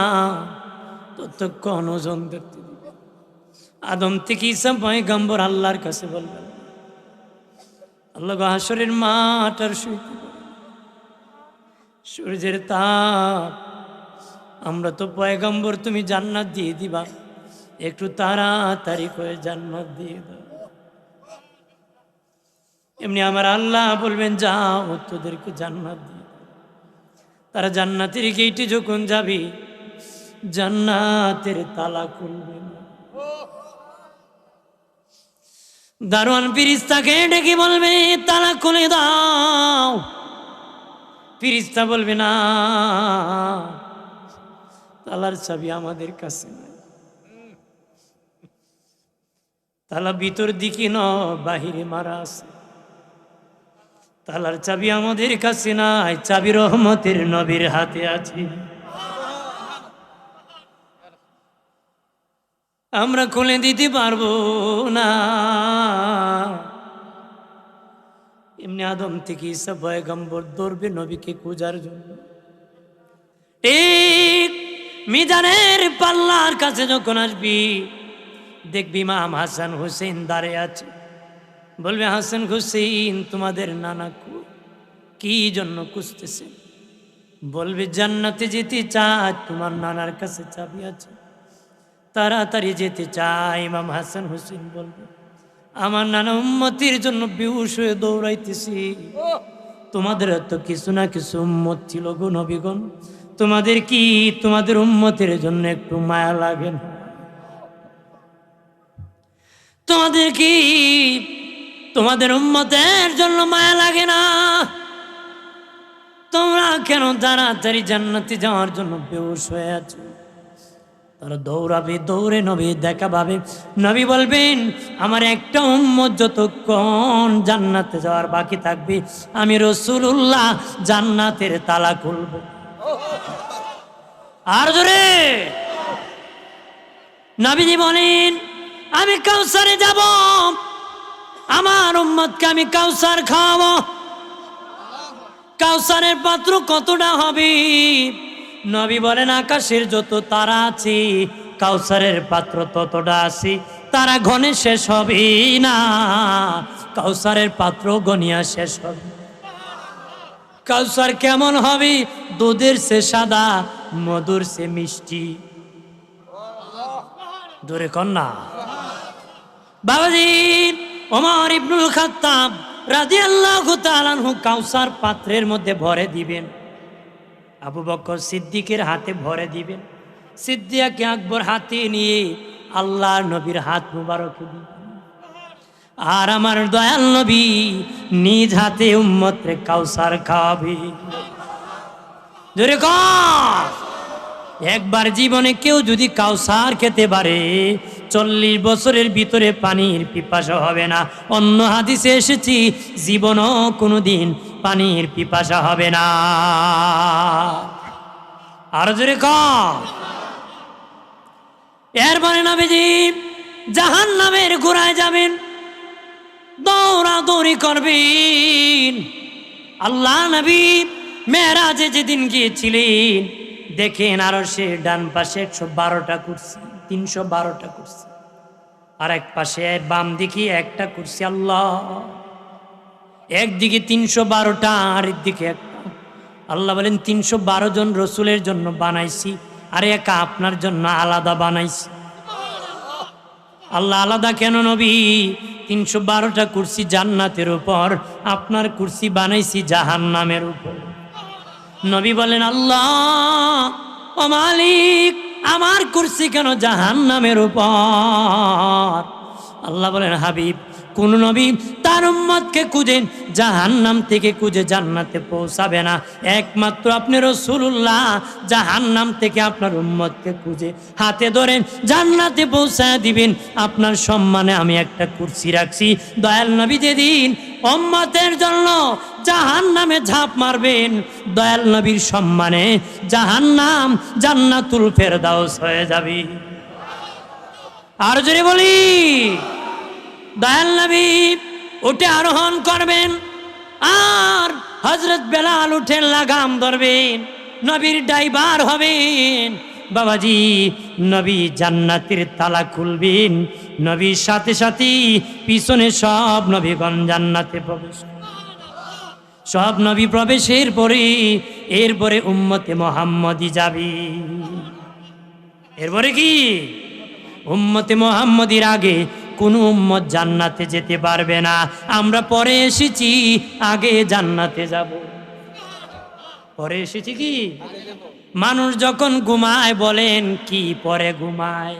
ততক্ষণ ওজন করতে দিবে। আদম থেকে ঈসা পয়গম্বর আল্লাহর কাছে বলবেন, আল্লাহ হাসরের মাঠ আর সূর্যের তাপ, আমরা তো পয়গম্বর, তুমি জান্নাত দিয়ে দিবা, একটু তাড়াতাড়ি করে জান্নাত দিয়ে দাও। এমনি আমার আল্লাহ বলবেন, যাও তোদেরকে জান্নাত দিয়ে। তারা জান্নাতের গেটে যখন যাবে জান্নাতের তালা খুলবে না। দারোয়ান ফিরিস্তাকে ডেকে বলবে, তালা খুলে দাও। ফিরিস্তা বলবে, না, তালার চাবি আমাদের কাছে নাই। তালা ভিতর দিকে ন বাহিরে মারা আছে, তালার চাবি আমাদের কাছে নাই, চাবি রহমতের নবীর হাতে আছে। আমরা খুলে দিতে পারবো না। এমনি আদম থেকে ঈসা পয়গম্বর দৌড়বে নবীকে খোঁজার জন্য। ঠিক মিজানের পাল্লার কাছে যখন আসবি দেখবি ইমাম হাসান হুসেন দাঁড়িয়ে আছে। বলবে হাসান হুসেন তোমাদের নানা কি জন্য খুঁজতেছে? বলবে জান্নাতে যেতে চায়, তোমার নানার কাছে চাবি আছে, তাড়াতাড়ি যেতে চায়। ইমাম হাসান হুসেন বলবে আমার নানা উম্মতির জন্য বেহুশ হয়ে দৌড়াইতেছি, তোমাদের তো কিছু না কিছু উম্মত ছিল গো নবীগণ, তোমাদের কি তোমাদের উম্মতের জন্য একটু মায়া লাগে না? তোমাদের কি তোমাদের উম্মতের জন্য মায়া লাগে না? তোমরা কেন তাড়াতাড়ি জান্নাতে যাওয়ার জন্য বেহুশ হয়ে আছো? তারা দৌড়াবে, দৌড়ে নবী দেখা পাবে। নবী বলবেন আমার একটা উম্মত যতক্ষণ জান্নাতে যাওয়ার বাকি থাকবে আমি রাসূলুল্লাহ জান্নাতের তালা খুলব। আর জোরে নবীজি বলেন আমি কাউসারে যাব, আমার উম্মতকে আমি কাউসার খাওয়াবো। কাউসারের পাত্র কতটা হবে? নবী বলেন আকাশের যত তারা আছে কাউসারের পাত্র ততটা আছে, তারা গণে শেষ হবে না, কাউসারের পাত্র গনিয়া শেষ হবে। কাউসার কেমন হবে? দুধের সে সাদা, মধুর সে মিষ্টি। দূরে কন্যা বাবাজি ওমর ইবনুল খাত্তাব রাদিয়াল্লাহু তাআলা আনহু কাউসার পাত্রের মধ্যে ভরে দিবেন, আবু বকর সিদ্দিকের হাতে ভরে দিবেন, সিদ্দিক আকবর হাতে নিয়ে আল্লাহর নবীর হাত মুবারকে দিবেন, আর আমার দয়াল নবী নিজ হাতে উম্মতরে কাউসার খাওয়াবে। জোরে কর একবার জীবনে কেউ যদি কাউসার খেতে পারে 40 বছরের ভিতরে পানির পিপাসা হবে না। অন্য হাদিসে এসেছি জীবনও কোনোদিন পানির পিপাসা হবে না। আর জোরে কর। এরপরে নবীজি জাহান্নামের গোড়ায় যাবেন, দৌড়াদৌড়ি করবেন। আল্লাহ নবী মেরাজে যেদিন গিয়েছিলেন দেখেন আরশের ডান পাশে 112টা কুরসি, 312টা কুরসি, আর এক পাশে বাম দিকে একটা কুরসি। আল্লাহ একদিকে 312টা আর একদিকে একটা। আল্লাহ বলেন 312 জন রসুলের জন্য বানাইছি, আর একা আপনার জন্য আলাদা বানাইছি। আল্লাহ আলাদা কেন নবী? 312টা কুরসি জান্নাতের উপর, আপনার কুরসি বানাইছি জাহান্নামের উপর। নবী বলেন আল্লাহ ও মালিক আমার কুরসি কেন জাহান্নামের উপর? আল্লাহ বলেন হাবিব কোন নবী তার উম্মতকে খুঁজে জাহান্নাম থেকে খুঁজে জান্নাতে পৌঁছাবে না, একমাত্র আপনি রাসূলুল্লাহ জাহান্নাম থেকে আপনার উম্মতকে খুঁজে হাতে ধরে জান্নাতে পৌঁছায় দিবেন। আপনার সম্মানে আমি একটা কুরসি রাখছি। দয়াল নবী যেদিন উম্মতের জন্য জাহান্নামে ঝাঁপ মারবেন দয়াল নবীর সম্মানে জাহান্নাম জান্নাতুল ফেরদাউস হয়ে যাবে। আর জোরে বলি দয়াল নবী উঠে আরোহণ করবেন, আর হযরত বেলাল উঠে লাগাম ধরবেন, নবীর ড্রাইভার হবেন। বাবাজি নবী জান্নাতের তালা খুলবেন, নবীর সাথে সাথে পিছনে সব নবীগণ জান্নাতে প্রবেশ, সব নবী প্রবেশের পরে এরপরে উম্মতে মুহাম্মদি যাবে। এরপরে কি উম্মতে মুহাম্মদির আগে কোন উম্মত জান্নাতে যেতে পারবে না। আমরা পরে এসেছি, আগে জান্নাতে যাব। পরে এসেছি কি? মানুষ যখন ঘুমায় বলেন কি পরে ঘুমায়?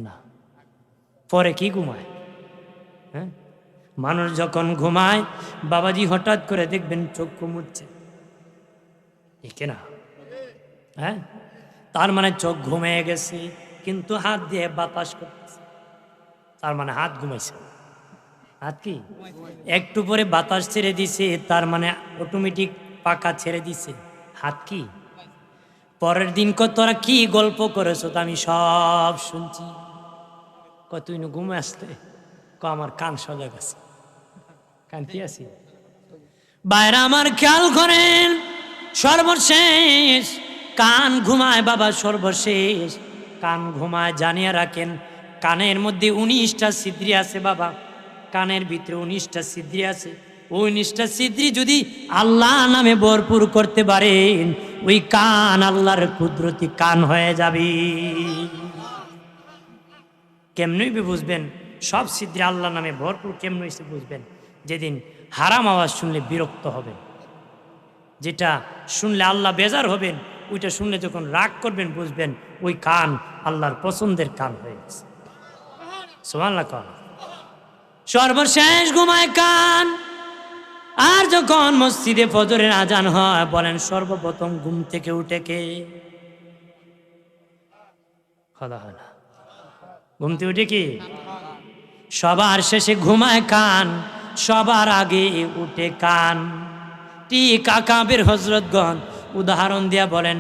না পরে কি ঘুমায়? হ্যাঁ মানুষ যখন ঘুমায় বাবাজি হঠাৎ করে দেখবেন চক্ষু মুচ্ছে, ঠিক না? হ্যাঁ তার মানে চোখ ঘুমিয়ে গেছে, কিন্তু হাত দিয়ে বাতাস করতেছে, তার মানে হাত ঘুমাইছে। হাত কি একটু পরে বাতাস ছেড়ে দিছে, তার মানে অটোমেটিক পাকা ছেড়ে দিছে। হাত কি? পরের দিন তোরা কি গল্প করেছো তা আমি সব শুনছি। তুই ঘুমে আসলে আমার কান সজাগ আছে। কান্তি আছি বাইরে আমার খেয়াল করেন, সর্বশেষ কান ঘুমায় বাবা, সর্বশেষ কান ঘুমায়। জানিয়ে রাখেন কানের মধ্যে 19টা ছিদ্রি আছে বাবা, কানের ভিতরে 19টা ছিদ্রি আছে। ওই 19টা ছিদ্রি যদি আল্লাহ নামে ভরপুর করতে পারেন, ওই কান আল্লাহর কুদরতি কান হয়ে যাবে। কেমনই বুঝবেন সব ছিদ্রি আল্লাহ নামে ভরপুর? কেমন হয়েছে বুঝবেন যেদিন হারাম আওয়াজ শুনলে বিরক্ত হবেন, যেটা শুনলে আল্লাহ বেজার হবেন, ওইটা শুনলে যখন রাগ করবেন বুঝবেন ওই কান আল্লাহর পছন্দের কান হয়ে গেছে। সুবহানাল্লাহ। সর্বশেষ ঘুমায় কান। আর যখন মসজিদে ফজরের আজান হয়, বলেন সর্বপ্রথম ঘুম থেকে উঠে কে? কথা হয় না, ঘুম থেকে উঠে কি? সবার শেষে ঘুমায় কান, সবার আগে উঠে কান। ঠিক আকাবের হযরতগণ উদাহরণ দিয়া বলেন,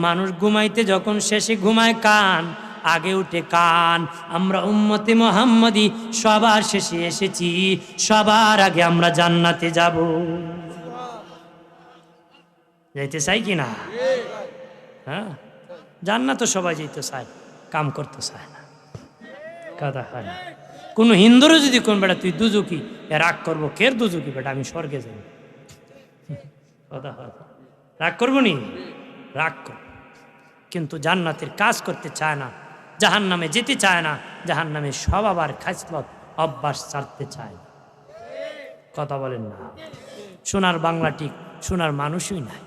মানুষ ঘুমাইতে যখন শেষে ঘুমায় কান, আগে উঠে কান। আমরা উম্মতে মুহাম্মদী সবার শেষে এসেছি, সবার আগে আমরা জান্নাতে যাব। যাইতে চাই কি না? হ্যাঁ, জান্নাত সবাই যেতে চায়, কাম করতে চায় না। কথা হয় না। কোন হিন্দুরও যদি কোন বেটা তুই দুজকি, রাগ করবো, কের দুজকি বেটা, আমি স্বর্গে যাব। কথা হয়, রাগ করবো নি? রাগ কর, কিন্তু জান্নাতের কাজ করতে চায় না, জাহান্নামে যেতে চায় না, জাহান্নামে স্বভাব খাসলত অভ্যাস ছাড়তে চায় না। কথা বলেন না? সোনার বাংলা ঠিক সোনার মানুষই নাই।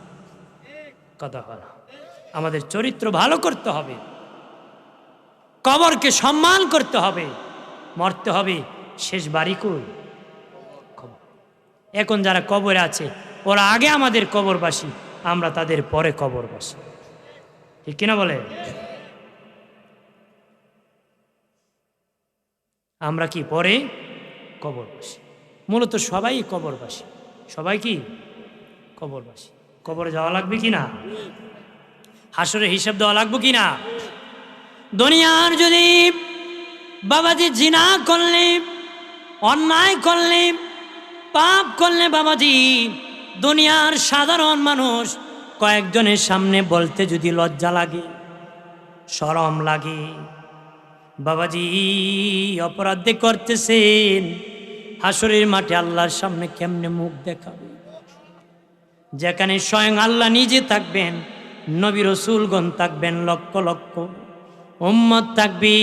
কথা হয় না। আমাদের চরিত্র ভালো করতে হবে, কবরকে সম্মান করতে হবে, মরতে হবে। শেষ বাড়ি কই? এখন যারা কবরে আছে ওরা আগে আমাদের কবরবাসী, আমরা তাদের পরে কবরবাসী। ঠিক কিনা বলে? আমরা কি পরে কবরবাসী? মূলত সবাই কবরবাসী। সবাই কি কবরবাসী? কবরে যাওয়া লাগবে কি না? হাসরে হিসাব দেওয়া লাগবে কি না? দুনিয়ার যদি বাবাজি জিনা করলে, অন্যায় করলে, পাপ করলে বাবাজি, দুনিয়ার সাধারণ মানুষ কয়েকজনের সামনে বলতে যদি লজ্জা লাগে, শরম লাগে, বাবাজি অপরাধ করতেছেন, হাসরের মাঠে আল্লাহর সামনে কেমনে মুখ দেখাবে? যেখানে স্বয়ং আল্লাহ নিজে থাকবেন, নবী রাসূলগণ থাকবেন, লক্ষ লক্ষ উম্মত থাকবে,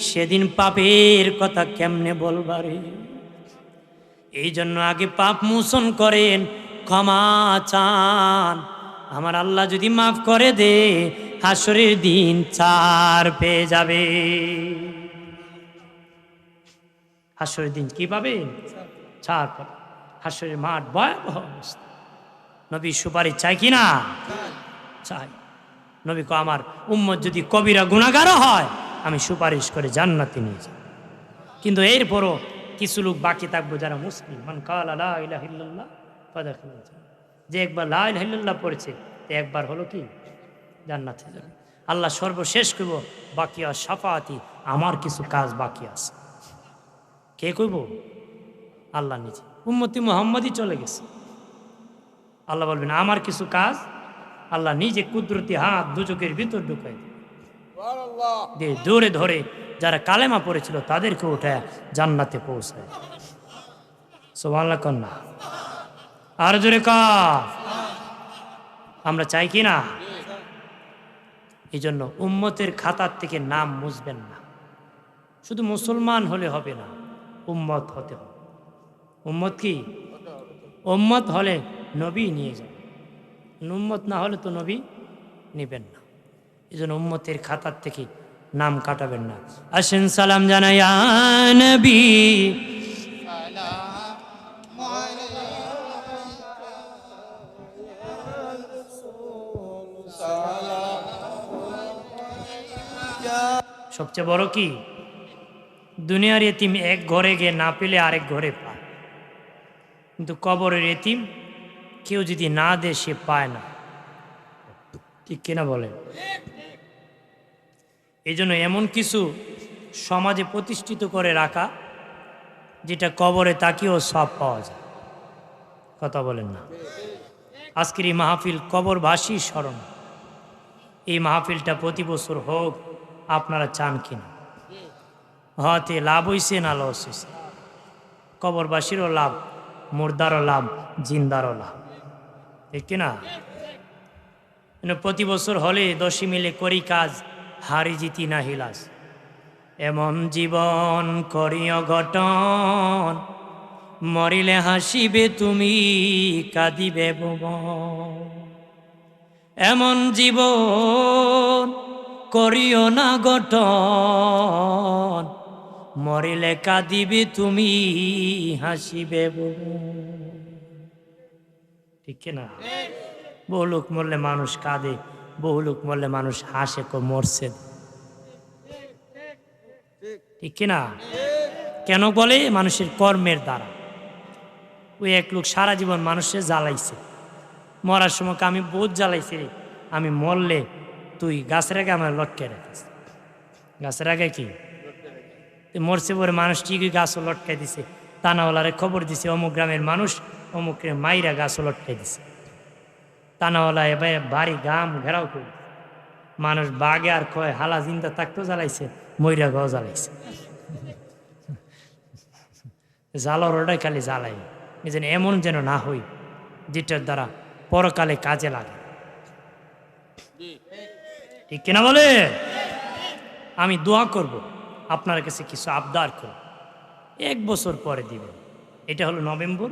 সেদিন পাপের কথা কেমনে বলবারে? এই জন্য আগে পাপ মোচন করেন, ক্ষমা চান। আমার আল্লাহ যদি মাফ করে দে, হাসরের দিন ছাড় পেয়ে যাবে। হাসরের দিন কি পাবে? ছাড় পাবে। হাসরের মাঠ ভয়াবহ অবস্থা। নবী সুপারিশ চাই কি না? চাই। নবী কো, আমার উম্মত যদি কবিরা গুনাহগারও হয়, আমি সুপারিশ করে জান্নাতে নিয়ে যাব। কিন্তু এরপরও কিছু লোক বাকি থাকবো যারা মুসলিম। মান কালা লা ইলাহা ইল্লাল্লাহ ফাদাখিলুল জান্নাহ। যে একবার লা ইলাহা ইল্লাল্লাহ পড়েছে, একবার হলো কি জান্নাতে যাবে। আল্লাহ সর্বশেষ কইব, বাকি আর শাফাআতি, আমার কিছু কাজ বাকি আছে। কে কইব? আল্লাহ নিজে। উম্মতি মুহাম্মদই চলে গেছে, আল্লাহ বলবেন আমার কিছু কাজ, আল্লাহ নিজে কুদরতি হাত দুজকের ভিতর ঢুকাই দিয়ে জোরে ধরে যারা কালেমা পড়েছিল তাদেরকে উঠে জান্নাতে পৌঁছায়। সুবহানাল্লাহ কন্যা আর জোরে কা। আমরা চাই কি না? এই জন্য উম্মতের খাতার থেকে নাম মুছবেন না। শুধু মুসলমান হলে হবে না, উম্মত হতে হবে। উম্মত কি? উম্মত হলে নবী নিয়ে যাবে, উম্মত না হলে তো নবী নেবেন না। এই জন্য উম্মতের খাতার থেকে নাম কাটাবেন না। আসেন সালাম জানাই ইয়া নবী, সবচেয়ে বড় কি? দুনিয়ার এতিম এক ঘরে গিয়ে না পেলে আরেক ঘরে পায়, কিন্তু কবরের এতিম কেউ যদি না দেয় সে পায় না। ঠিক কিনা বলে? এই জন্য এমন কিছু সমাজে প্রতিষ্ঠিত করে রাখা যেটা কবরে তাকিয়েও সব পাওয়া যায়। কথা বলেন না। আজকের এই মাহফিল কবরবাসী স্মরণ। এই মাহফিলটা প্রতি বছর হোক, আপনারা চান কিনা? হতে লাভ হইছে না লস হইছে? কবরবাসীরও লাভ, মুর্দারও লাভ, জিন্দারও লাভ, ঠিক কিনা? প্রতি বছর হলে 10 মিলে করি কাজ, হারি জিতি না হিলাস। এমন জীবন করিও গঠন, মরিলে হাসিবে তুমি, কাঁদিবে ভুবন। এমন জীবন করিও না গঠন, মরিলে কাঁদিবে তুমি, হাসিবে ভুবন। ঠিক না? বহু লোক মরলে মানুষ কাঁদে, বহু লোক মরলে মানুষ হাসে, কো মরছে। ঠিক কিনা? কেন বলে? মানুষের কর্মের দ্বারা। ওই এক লোক সারা জীবন মানুষের জ্বালাইছে, মরার সময় আমি বহুত জ্বালাইছি রে, আমি মরলে তুই গাছের আগে আমার লটকে রাখিস। গাছের আগে কি মরছে পরে মানুষ ঠিকই গাছও লটকাই দিছে, তানাওয়ালারে খবর দিছে অমুক গ্রামের মানুষ অমুকে মাইরা গাছও লটকাই দিছে। তানাওয়ালা এবার বাড়ি গাম ঘেরাও করে, মানুষ বাগে আর কয় হালা জিন্দা থাকতেও জ্বালাইছে, ময়রা গাও জ্বালাইছে। জ্বালার ওটাই খালি জ্বালাই, যেন এমন যেন না হই যেটার দ্বারা পরকালে কাজে লাগে। ঠিক কিনা বলে? আমি দোয়া করব, আপনার কাছে কিছু আবদার করব, 1 বছর পরে দিবেন। এটা হলো নভেম্বর